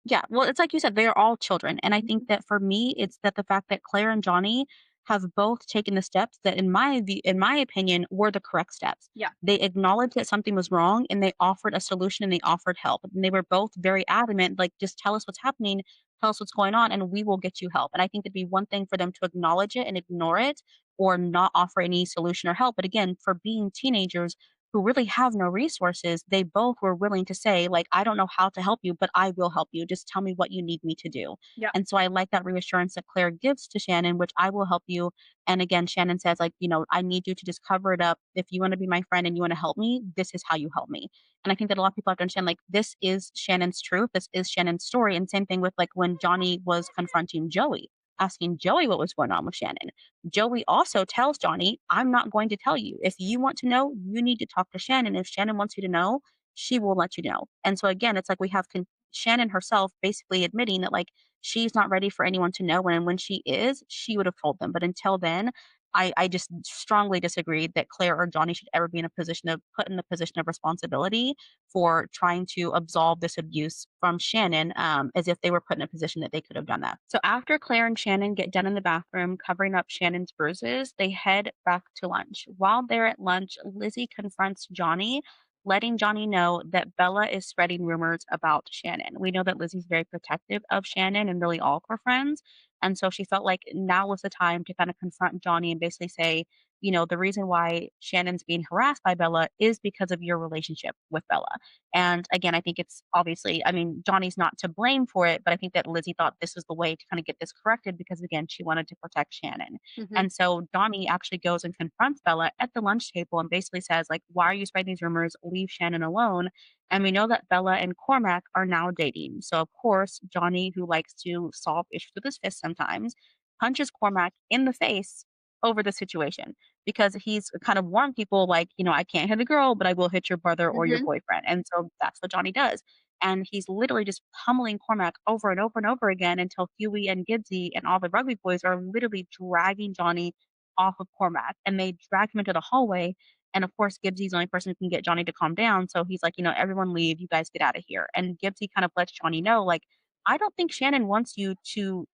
Yeah, well, it's like you said, they are all children, and I think Mhm. that for me, it's that the fact that Claire and Johnny have both taken the steps that, in my opinion, were the correct steps. Yeah. They acknowledged that something was wrong, and they offered a solution, and they offered help, and they were both very adamant, like, "Just tell us what's happening, tell us what's going on, and we will get you help." And I think it'd be one thing for them to acknowledge it and ignore it, or not offer any solution or help, but again, for being teenagers who really have no resources, they both were willing to say, like, I don't know how to help you, but I will help you. Just tell me what you need me to do. Yeah. And so I like that reassurance that Claire gives to Shannon, which I will help you. And again, Shannon says, like, I need you to just cover it up. If you want to be my friend and you want to help me, this is how you help me. And I think that a lot of people have to understand, like, this is Shannon's truth. This is Shannon's story. And same thing with, like, when Johnny was confronting Joey, asking Joey what was going on with Shannon. Joey also tells Johnny, I'm not going to tell you. If you want to know, you need to talk to Shannon. If Shannon wants you to know, she will let you know. And so again, it's like we have Shannon herself basically admitting that, like, she's not ready for anyone to know. And when she is, she would have told them. But until then, I just strongly disagree that Claire or Johnny should ever be in a position of put in a position of responsibility for trying to absolve this abuse from Shannon, as if they were put in a position that they could have done that. So after Claire and Shannon get done in the bathroom covering up Shannon's bruises, they head back to lunch. While they're at lunch, Lizzie confronts Johnny, letting Johnny know that Bella is spreading rumors about Shannon. We know that Lizzie's very protective of Shannon and really all of her friends. And so she felt like now was the time to kind of confront Johnny and basically say, the reason why Shannon's being harassed by Bella is because of your relationship with Bella. And again, I think it's obviously, I mean, Johnny's not to blame for it, but I think that Lizzie thought this was the way to kind of get this corrected because, again, she wanted to protect Shannon. Hmm. And so Johnny actually goes and confronts Bella at the lunch table and basically says, like, why are you spreading these rumors? Leave Shannon alone. And we know that Bella and Cormac are now dating. So, of course, Johnny, who likes to solve issues with his fist sometimes, punches Cormac in the face over the situation. because he's kind of warned people like, I can't hit a girl, but I will hit your brother or your Mhm. boyfriend. And so that's what Johnny does. And he's literally just pummeling Cormac over and over and over again until Huey and Gibbsy and all the rugby boys are literally dragging Johnny off of Cormac. And they drag him into the hallway. And of course, Gibbsy's the only person who can get Johnny to calm down. So he's like, everyone leave. You guys get out of here. And Gibbsy kind of lets Johnny know, like, I don't think Shannon wants you to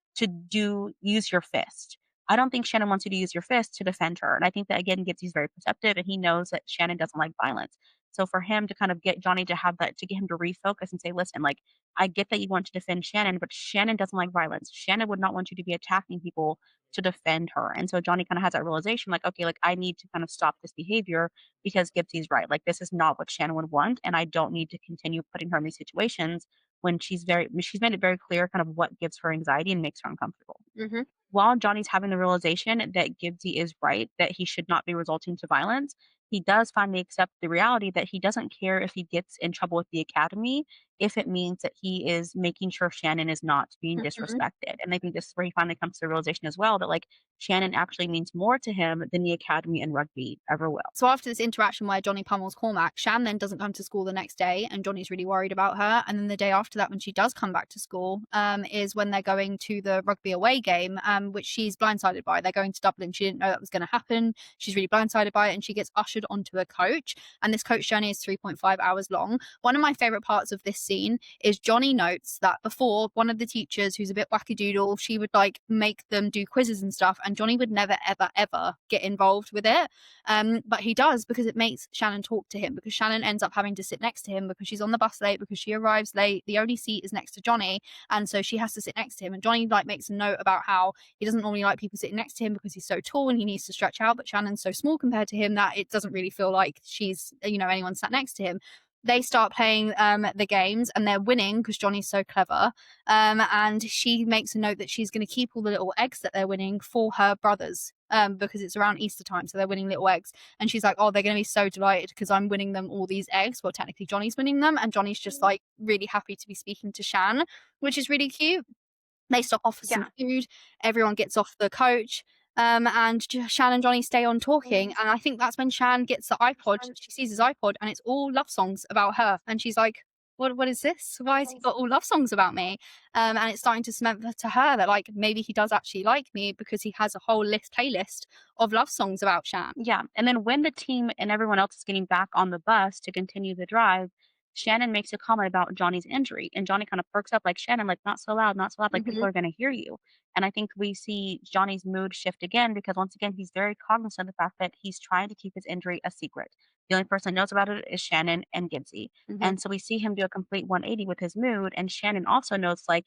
use your fist. I don't think Shannon wants you to use your fist to defend her. And I think that again Gibbsy's very perceptive and he knows that Shannon doesn't like violence. So for him to kind of get Johnny to have that, to get him to refocus and say, listen, like, I get that you want to defend Shannon, but Shannon doesn't like violence. Shannon would not want you to be attacking people to defend her. And so Johnny kind of has that realization, like, okay, like I need to kind of stop this behavior because Gibbsy's right. Like this is not what Shannon would want, and I don't need to continue putting her in these situations when she's made it very clear kind of what gives her anxiety and makes her uncomfortable. Mhm. While Johnny's having the realization that Gibbsy is right, that he should not be resulting to violence, he does finally accept the reality that he doesn't care if he gets in trouble with the academy if it means that he is making sure Shannon is not being Mhm. disrespected. And I think this is where he finally comes to the realization as well that like Shannon actually means more to him than the academy and rugby ever will. So after this interaction where Johnny pummels Cormac, Shan then doesn't come to school the next day, and Johnny's really worried about her. And then the day after that, when she does come back to school, is when they're going to the rugby away game, which she's blindsided by. They're going to Dublin. She didn't know that was going to happen. She's really blindsided by it, and she gets ushered onto a coach. And this coach journey is 3.5 hours long. One of my favorite parts of this scene is Johnny notes that before, one of the teachers who's a bit wackadoodle, she would like make them do quizzes and stuff, and Johnny would never, ever, ever get involved with it. But he does because it makes Shannon talk to him, because Shannon ends up having to sit next to him because she's on the bus late, because she arrives late. The only seat is next to Johnny, and so she has to sit next to him. And Johnny like makes a note about how he doesn't normally like people sitting next to him because he's so tall and he needs to stretch out, but Shannon's so small compared to him that it doesn't really feel like she's anyone sat next to him. They start playing the games and they're winning because Johnny's so clever. And she makes a note that she's going to keep all the little eggs that they're winning for her brothers, because it's around Easter time, so they're winning little eggs. And she's like, oh, they're going to be so delighted because I'm winning them all these eggs. Well, technically, Johnny's winning them, and Johnny's just like really happy to be speaking to Shan, which is really cute. They stop off for some food. Everyone gets off the coach. And Shan and Johnny stay on talking. And I think that's when Shan gets the iPod. She sees his iPod and it's all love songs about her. And she's like, what is this? Why has he got all love songs about me? And it's starting to cement to her that like maybe he does actually like me because he has a whole playlist of love songs about Shan. Yeah, and then when the team and everyone else is getting back on the bus to continue the drive, Shannon makes a comment about Johnny's injury, and Johnny kind of perks up like, "Shannon, like, not so loud, not so loud, like, people Hmm. are gonna hear you." And I think we see Johnny's mood shift again because once again, he's very cognizant of the fact that he's trying to keep his injury a secret. The only person that knows about it is Shannon and Gibbsy. Hmm. And so we see him do a complete 180 with his mood, and Shannon also knows, like,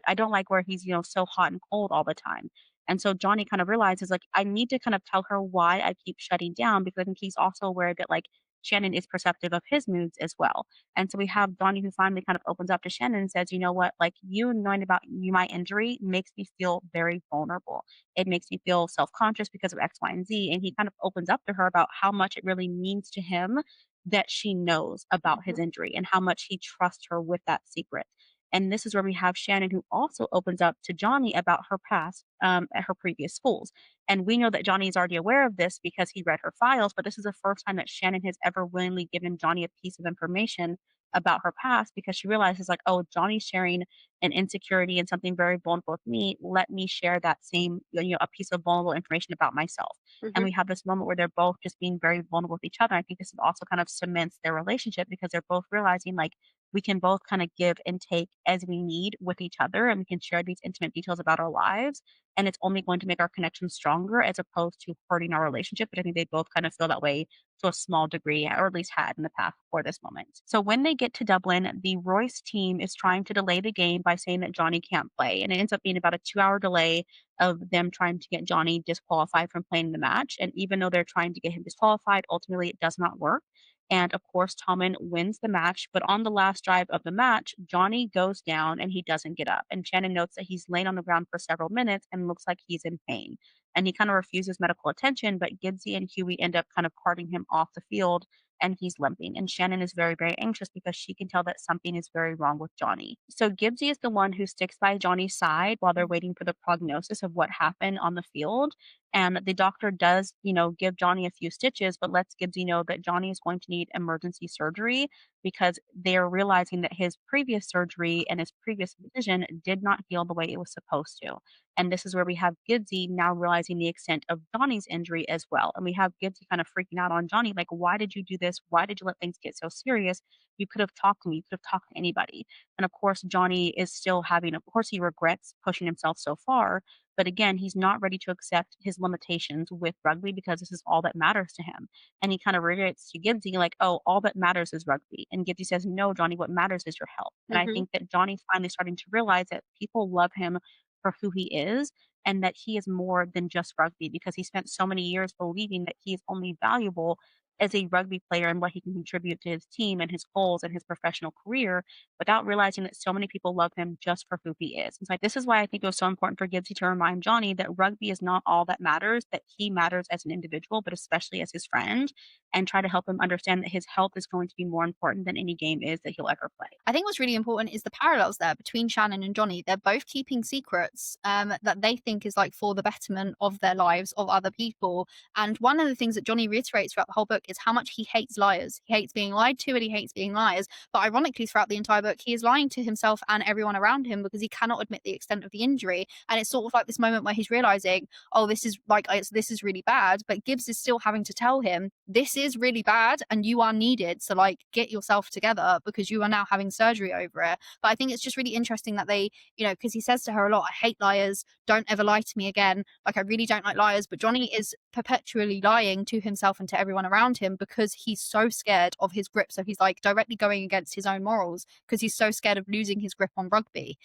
I don't like where he's, so hot and cold all the time. And so Johnny kind of realizes, like, I need to kind of tell her why I keep shutting down because I think he's also aware that, like, Shannon is perceptive of his moods as well. And so we have Johnny who finally kind of opens up to Shannon and says, you know what, like, you knowing about my injury makes me feel very vulnerable. It makes me feel self conscious because of X, Y, and Z. And he kind of opens up to her about how much it really means to him that she knows about his injury and how much he trusts her with that secret. And this is where we have Shannon, who also opens up to Johnny about her past at her previous schools. And we know that Johnny is already aware of this because he read her files, but this is the first time that Shannon has ever willingly given Johnny a piece of information about her past because she realizes, like, oh, Johnny's sharing an insecurity and something very vulnerable with me. Let me share that same, a piece of vulnerable information about myself. And Hmm. we have this moment where they're both just being very vulnerable with each other. I think this is also kind of cements their relationship because they're both realizing, like, we can both kind of give and take as we need with each other and we can share these intimate details about our lives and it's only going to make our connection stronger as opposed to hurting our relationship. But I think they both kind of feel that way to a small degree, or at least had in the past for this moment. So when they get to Dublin, the Royce team is trying to delay the game by saying that Johnny can't play. And it ends up being about a 2 hour delay of them trying to get Johnny disqualified from playing the match. And even though they're trying to get him disqualified, ultimately it does not work. And of course, Tommen wins the match. But on the last drive of the match, Johnny goes down and he doesn't get up. And Shannon notes that he's laid on the ground for several minutes and looks like he's in pain. And he kind of refuses medical attention, but Gibbsy and Huey end up kind of carting him off the field and he's limping. And Shannon is very, very anxious because she can tell that something is very wrong with Johnny. So Gibbsy is the one who sticks by Johnny's side while they're waiting for the prognosis of what happened on the field. And the doctor does, give Johnny a few stitches, but lets Gibbsy know that Johnny is going to need emergency surgery because they're realizing that his previous surgery and his previous incision did not heal the way it was supposed to. And this is where we have Gibbsy now realizing the extent of Johnny's injury as well. And we have Gibbsy kind of freaking out on Johnny, like, why did you do this? Why did you let things get so serious? You could have talked to me. You could have talked to anybody. And of course, Johnny is still having, of course, he regrets pushing himself so far. But again, he's not ready to accept his limitations with rugby because this is all that matters to him. And he kind of reiterates to Gibbsy, like, oh, all that matters is rugby. And Gibbsy says, no, Johnny, what matters is your health. And I Mhm. think that Johnny's finally starting to realize that people love him for who he is and that he is more than just rugby because he spent so many years believing that he is only valuable as a rugby player and what he can contribute to his team and his goals and his professional career without realizing that so many people love him just for who he is. It's like this is why I think it was so important for Gibbsy to remind Johnny that rugby is not all that matters, that he matters as an individual, but especially as his friend, and try to help him understand that his health is going to be more important than any game is that he'll ever play. I think what's really important is the parallels there between Shannon and Johnny. They're both keeping secrets that they think is like for the betterment of their lives, of other people. And one of the things that Johnny reiterates throughout the whole book is how much he hates liars. He hates being lied to and he hates being liars. But ironically, throughout the entire book, he is lying to himself and everyone around him because he cannot admit the extent of the injury. And it's sort of like this moment where he's realizing, oh, this is like, this is really bad. But Gibbs is still having to tell him, this is really bad and you are needed. So, like, get yourself together because you are now having surgery over it. But I think it's just really interesting that they, because he says to her a lot, I hate liars, don't ever lie to me again. Like, I really don't like liars. But Johnny is perpetually lying to himself and to everyone around him because he's so scared of his grip. So he's like directly going against his own morals because he's so scared of losing his grip on rugby,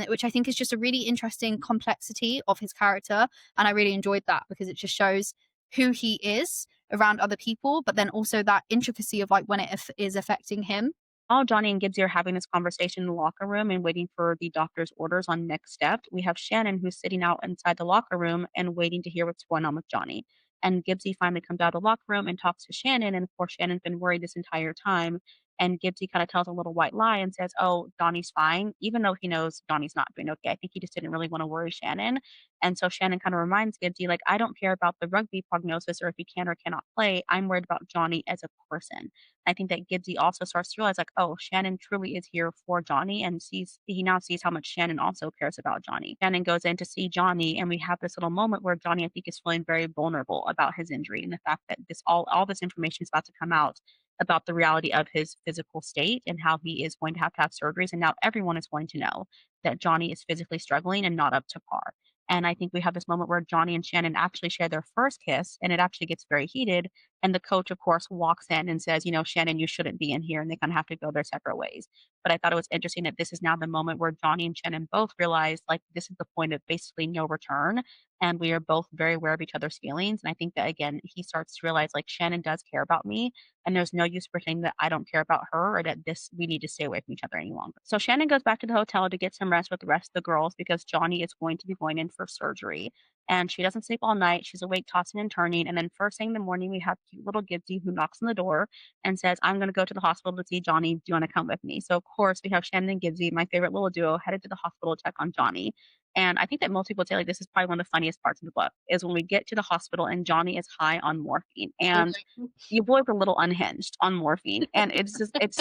which I think is just a really interesting complexity of his character. And I really enjoyed that because it just shows who he is around other people, but then also that intricacy of like when it is affecting him. While Johnny and Gibbsy are having this conversation in the locker room and waiting for the doctor's orders on next steps, we have Shannon who's sitting out inside the locker room and waiting to hear what's going on with Johnny. And Gibbsy finally comes out of the locker room and talks to Shannon. And of course, Shannon's been worried this entire time. And Gibbsy kind of tells a little white lie and says, oh, Johnny's fine, even though he knows Johnny's not doing okay. I think he just didn't really want to worry Shannon. And so Shannon kind of reminds Gibbsy, like, I don't care about the rugby prognosis or if he can or cannot play. I'm worried about Johnny as a person. I think that Gibbsy also starts to realize like, oh, Shannon truly is here for Johnny and he now sees how much Shannon also cares about Johnny. Shannon goes in to see Johnny and we have this little moment where Johnny, I think, is feeling very vulnerable about his injury and the fact that all this information is about to come out about the reality of his physical state and how he is going to have surgeries. And now everyone is going to know that Johnny is physically struggling and not up to par. And I think we have this moment where Johnny and Shannon actually share their first kiss, and it actually gets very heated. And the coach, of course, walks in and says, Shannon, you shouldn't be in here. And they kind of have to go their separate ways. But I thought it was interesting that this is now the moment where Johnny and Shannon both realize like this is the point of basically no return. And we are both very aware of each other's feelings. And I think that again, he starts to realize like Shannon does care about me. And there's no use pretending that I don't care about her or that we need to stay away from each other any longer. So Shannon goes back to the hotel to get some rest with the rest of the girls because Johnny is going to be going in for surgery and she doesn't sleep all night. She's awake, tossing and turning. And then first thing in the morning, we have cute little Gibbsy who knocks on the door and says, I'm going to go to the hospital to see Johnny. Do you want to come with me? So, of course, we have Shannon and Gibbsy, my favorite little duo, headed to the hospital to check on Johnny. And I think that most people would say, like, this is probably one of the funniest parts of the book is when we get to the hospital and Johnny is high on morphine. And your boy's a little unhinged on morphine. And it's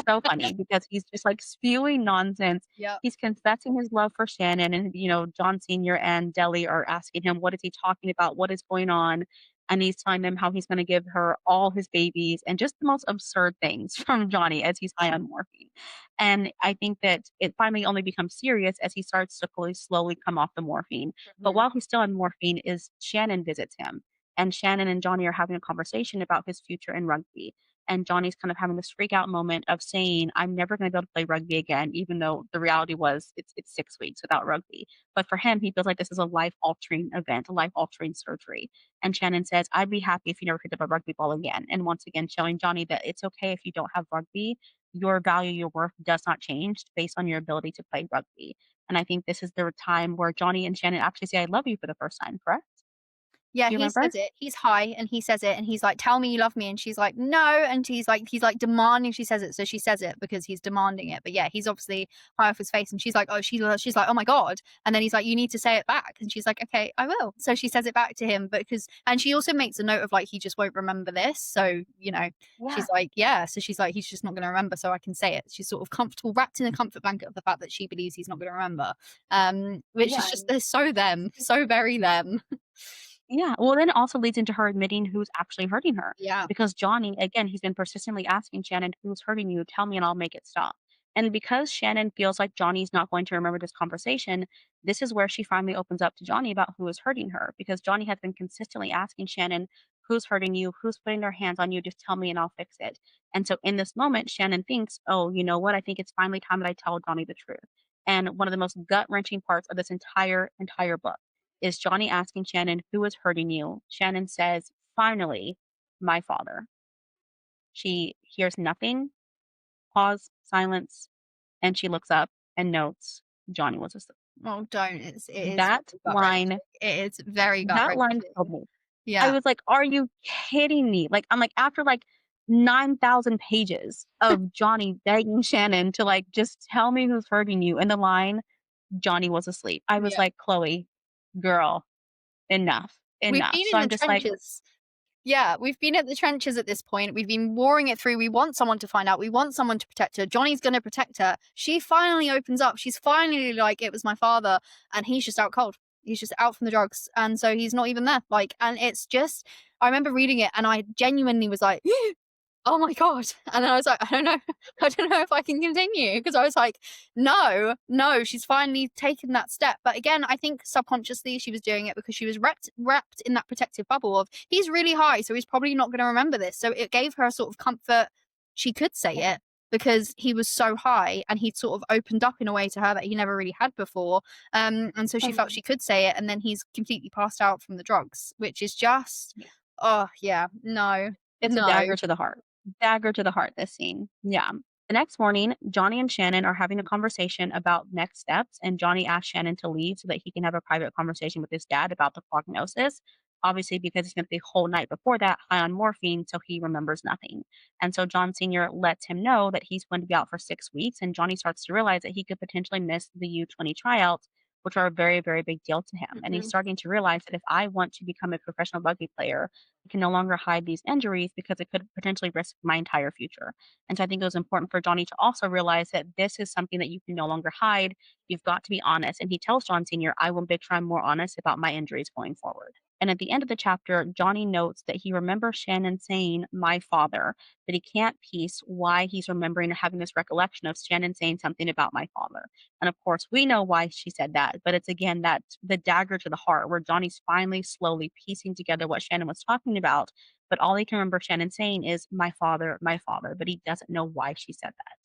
so funny because he's just like spewing nonsense. Yeah. He's confessing his love for Shannon, and John Sr. and Deli are asking him, what is he talking about? What is going on? And he's telling them how he's going to give her all his babies and just the most absurd things from Johnny as he's high on morphine. And I think that it finally only becomes serious as he starts to slowly come off the morphine. But Mhm. while he's still on morphine, is Shannon visits him. And Shannon and Johnny are having a conversation about his future in rugby. And Johnny's kind of having this freak out moment of saying, I'm never going to be able to play rugby again, even though the reality was it's 6 weeks without rugby. But for him, he feels like this is a life altering event, a life altering surgery. And Shannon says, I'd be happy if you never picked up a rugby ball again. And once again, showing Johnny that it's okay if you don't have rugby. Your value, your worth does not change based on your ability to play rugby. And I think this is the time where Johnny and Shannon actually say, I love you for the first time, correct? Yeah, Do you he remember? says it. He's high and he says it and he's like, "Tell me you love me." And she's like, "No." And he's like demanding she says it. So she says it because he's demanding it. But yeah, he's obviously high off his face and she's like, "Oh, she's like, 'Oh my God.'" And then he's like, "You need to say it back." And she's like, "Okay, I will." So she says it back to him because and she also makes a note of like he just won't remember this. So, Yeah. she's like, "Yeah." So she's like, "He's just not going to remember, so I can say it." She's sort of comfortable, wrapped in a comfort blanket of the fact that she believes he's not going to remember. Which is Yeah. just they're so them, so very them. Yeah, well, then it also leads into her admitting who's actually hurting her. Yeah. Because Johnny, again, he's been persistently asking Shannon, "Who's hurting you? Tell me and I'll make it stop." And because Shannon feels like Johnny's not going to remember this conversation, this is where she finally opens up to Johnny about who is hurting her. Because Johnny has been consistently asking Shannon, "Who's hurting you? Who's putting their hands on you? Just tell me and I'll fix it." And so in this moment, Shannon thinks, "Oh, you know what? I think it's finally time that I tell Johnny the truth." And one of the most gut wrenching parts of this entire book is Johnny asking Shannon, "Who is hurting you?" Shannon says, "Finally, my father." She hears nothing, pause, silence, and she looks up and notes Johnny was asleep. Oh, don't. It is That very gut line wrenching. It is very gut that line killed wrenching. me. I Yeah. was like, "Are you kidding me?" Like, I'm like, after like 9,000 pages of Johnny begging Shannon to like, "Just tell me who's hurting you," and the line, "Johnny was asleep." I was Yeah. like, "Chloe, girl, enough, We've enough." been So in I'm the just like, trenches. Yeah, we've been at the trenches at this point. We've been warring it through. We want someone to find out. We want someone to protect her. Johnny's going to protect her. She finally opens up. She's finally like, "It was my father." And he's just out cold. He's just out from the drugs. And so he's not even there. Like, and it's just, I remember reading it and I genuinely was like, "Oh my God." And then I was like, "I don't know. I don't know if I can continue." Because I was like, no, no, she's finally taken that step. But again, I think subconsciously she was doing it because she was wrapped in that protective bubble of he's really high, so he's probably not going to remember this. So it gave her a sort of comfort. She could say it because he was so high and he'd sort of opened up in a way to her that he never really had before. And so she felt she could say it. And then he's completely passed out from the drugs, which is just, oh, yeah, no, it's a no. dagger to the heart. Dagger to the heart, this scene. Yeah. The next morning, Johnny and Shannon are having a conversation about next steps, and Johnny asks Shannon to leave so that he can have a private conversation with his dad about the prognosis. Obviously, because he spent the whole night before that high on morphine, so he remembers nothing. And so John Sr. lets him know that he's going to be out for 6 weeks, and Johnny starts to realize that he could potentially miss the U20 tryouts, which are a very, very big deal to him. And he's Mhm. starting to realize that if I want to become a professional rugby player, can no longer hide these injuries because it could potentially risk my entire future. And so I think it was important for Johnny to also realize that this is something that you can no longer hide. You've got to be honest. And he tells John Sr., "I will make sure I'm more honest about my injuries going forward." And at the end of the chapter, Johnny notes that he remembers Shannon saying, "my father," but he can't piece why he's remembering or having this recollection of Shannon saying something about my father. And of course, we know why she said that, but it's again that the dagger to the heart where Johnny's finally slowly piecing together what Shannon was talking about, but all he can remember Shannon saying is my father, but he doesn't know why she said that.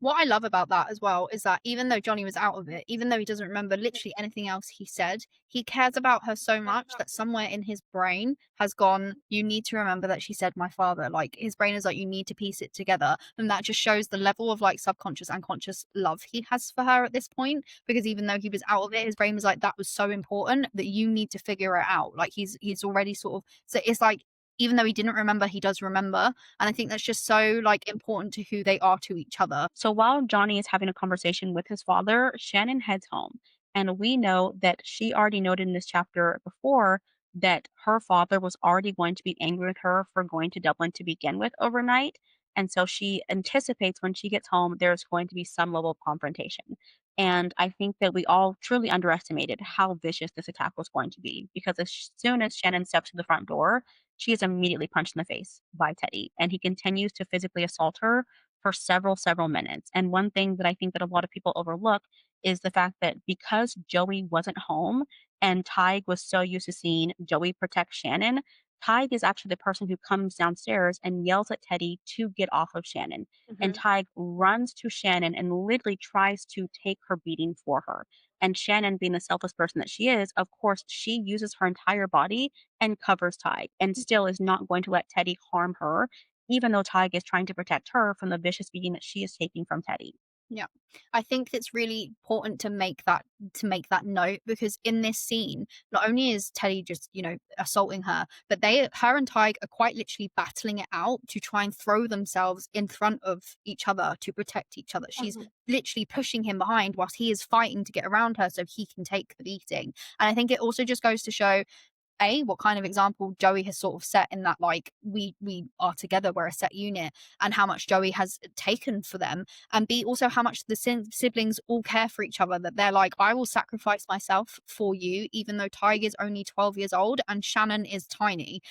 What I love about that as well is that even though Johnny was out of it, even though he doesn't remember literally anything else he said, he cares about her so much that somewhere in his brain has gone, "You need to remember that she said my father." Like his brain is like, "You need to piece it together." And that just shows the level of like subconscious and conscious love he has for her at this point. Because even though he was out of it, his brain was like, "That was so important that you need to figure it out." Like he's already sort of so it's like even though he didn't remember, he does remember. And I think that's just so like important to who they are to each other. So while Johnny is having a conversation with his father, Shannon heads home. And we know that she already noted in this chapter before that her father was already going to be angry with her for going to Dublin to begin with overnight. And so she anticipates when she gets home, there's going to be some level of confrontation. And I think that we all truly underestimated how vicious this attack was going to be because as soon as Shannon steps to the front door, she is immediately punched in the face by Teddy. And he continues to physically assault her for several minutes. And one thing that I think that a lot of people overlook is the fact that because Joey wasn't home and Tig was so used to seeing Joey protect Shannon, Tig is actually the person who comes downstairs and yells at Teddy to get off of Shannon. And Mhm. Tig runs to Shannon and literally tries to take her beating for her. And Shannon, being the selfless person that she is, of course, she uses her entire body and covers Tig and still is not going to let Teddy harm her even though Tig is trying to protect her from the vicious beating that she is taking from Teddy. Yeah. I think it's really important to make that note, because in this scene, not only is Teddy just, assaulting her, but her and Tig are quite literally battling it out to try and throw themselves in front of each other to protect each other. She's Mhm. literally pushing him behind whilst he is fighting to get around her so he can take the beating. And I think it also just goes to show what kind of example Joey has sort of set, in that, like, we are together, we're a set unit, and how much Joey has taken for them, and B, also how much the siblings all care for each other, that they're like, I will sacrifice myself for you, even though Tiger's only 12 years old and Shannon is tiny.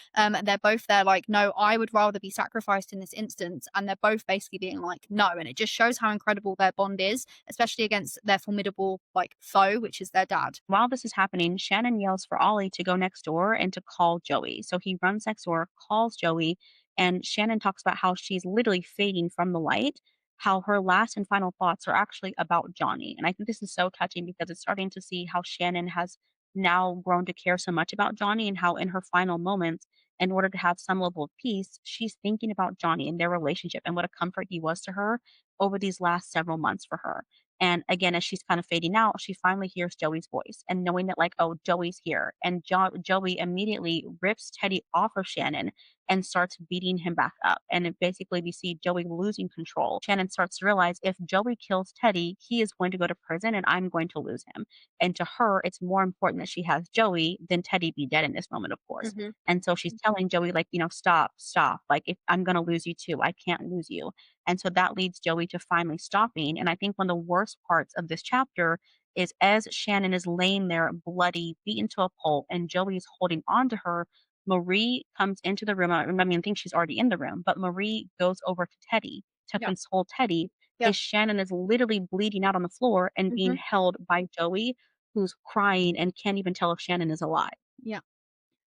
They're both there like, no, I would rather be sacrificed in this instance, and they're both basically being like, no. And it just shows how incredible their bond is, especially against their formidable, like, foe, which is their dad. While this is happening, Shannon yells for Ollie to go next door and to call Joey. So he runs next door, calls Joey, and Shannon talks about how she's literally fading from the light, how her last and final thoughts are actually about Johnny. And I think this is so touching because it's starting to see how Shannon has now grown to care so much about Johnny, and how in her final moments, in order to have some level of peace, she's thinking about Johnny and their relationship and what a comfort he was to her over these last several months for her. And again, as she's kind of fading out, she finally hears Joey's voice, and knowing that, like, oh, Joey's here. And Joey immediately rips Teddy off of Shannon and starts beating him back up. And basically, we see Joey losing control. Shannon starts to realize if Joey kills Teddy, he is going to go to prison and I'm going to lose him. And to her, it's more important that she has Joey than Teddy be dead in this moment, of course. Hmm. And so she's telling Joey, like, stop, stop. Like, if I'm going to lose you too, I can't lose you. And so that leads Joey to finally stopping. And I think one of the worst parts of this chapter is as Shannon is laying there bloody, beaten to a pulp, and Joey is holding on to her, Marie comes into the room. I think she's already in the room, but Marie goes over to Teddy to Yeah. console Teddy Yeah. as Shannon is literally bleeding out on the floor and being Hmm. held by Joey, who's crying and can't even tell if Shannon is alive. Yeah.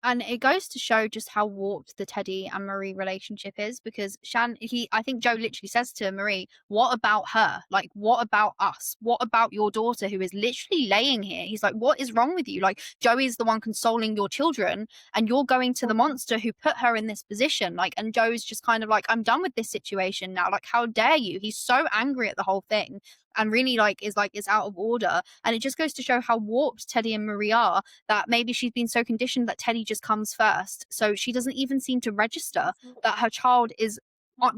And it goes to show just how warped the Teddy and Marie relationship is, because I think Joe literally says to Marie, what about her? Like, what about us? What about your daughter who is literally laying here? He's like, what is wrong with you? Like, Joey's the one consoling your children, and you're going to the monster who put her in this position. Like, and Joe's just kind of like, I'm done with this situation now. Like, how dare you? He's so angry at the whole thing, and really, is out of order. And it just goes to show how warped Teddy and Marie are, that maybe she's been so conditioned that Teddy just comes first. So she doesn't even seem to register that her child is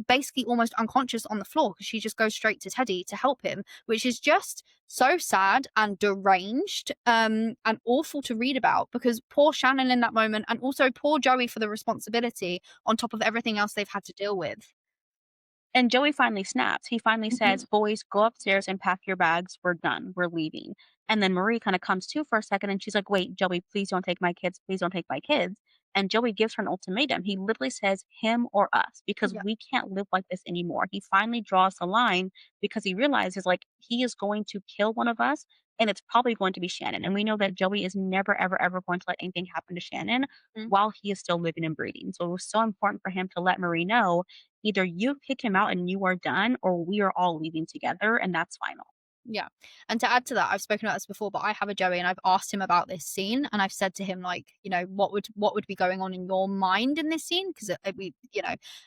basically almost unconscious on the floor, because she just goes straight to Teddy to help him, which is just so sad and deranged, and awful to read about, because poor Shannon in that moment, and also poor Joey for the responsibility on top of everything else they've had to deal with. And Joey finally snaps. He finally Mhm. says, "Boys, go upstairs and pack your bags. We're done. We're leaving." And then Marie kind of comes to for a second and she's like, "Wait, Joey, please don't take my kids. Please don't take my kids." And Joey gives her an ultimatum. He literally says, "Him or us, because Yeah. we can't live like this anymore." He finally draws the line because he realizes, like, he is going to kill one of us, and it's probably going to be Shannon. And we know that Joey is never, ever, ever going to let anything happen to Shannon Mhm. while he is still living and breathing. So it was so important for him to let Marie know, either you kick him out and you are done, or we are all leaving together, and that's final. Yeah. And to add to that, I've spoken about this before, but I have a Joey, and I've asked him about this scene, and I've said to him, like, what would be going on in your mind in this scene? Because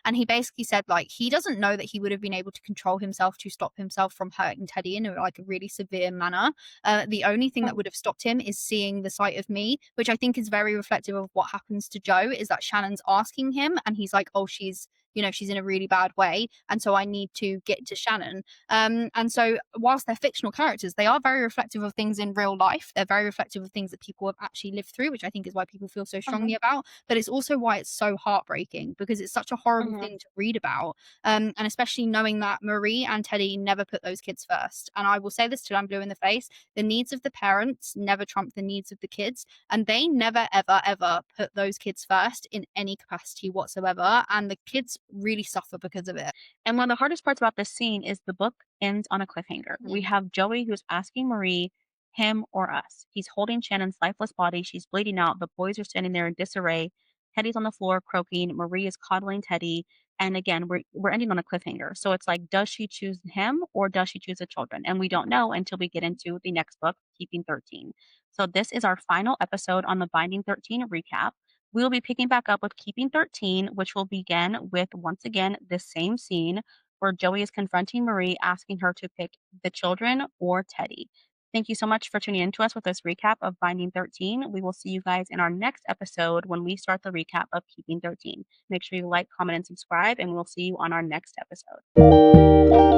and he basically said, like, he doesn't know that he would have been able to control himself to stop himself from hurting Teddy in like a really severe manner. The only thing that would have stopped him is seeing the sight of me, which I think is very reflective of what happens to Joe, is that Shannon's asking him, and he's like, oh, she's in a really bad way, and so I need to get to Shannon. And so, whilst they're fictional characters, they are very reflective of things in real life. They're very reflective of things that people have actually lived through, which I think is why people feel so strongly Mhm, about. But it's also why it's so heartbreaking, because it's such a horrible mhm. thing to read about. And especially knowing that Marie and Teddy never put those kids first. And I will say this till I'm blue in the face: the needs of the parents never trump the needs of the kids. And they never, ever, ever put those kids first in any capacity whatsoever. And the kids really suffer because of it. And one of the hardest parts about this scene is the book ends on a cliffhanger. We Mhm. have Joey who's asking Marie, him or us. He's holding Shannon's lifeless body. She's bleeding out. The boys are standing there in disarray. Teddy's on the floor croaking. Marie is coddling Teddy. And again, we're ending on a cliffhanger. So it's like, does she choose him or does she choose the children? And we don't know until we get into the next book, Keeping 13. So this is our final episode on the Binding 13 recap. We will be picking back up with Keeping 13, which will begin with, once again, the same scene. where Joey is confronting Marie, asking her to pick the children or Teddy. Thank you so much for tuning in to us with this recap of Binding 13. We will see you guys in our next episode when we start the recap of Keeping 13. Make sure you like, comment, and subscribe, and we'll see you on our next episode.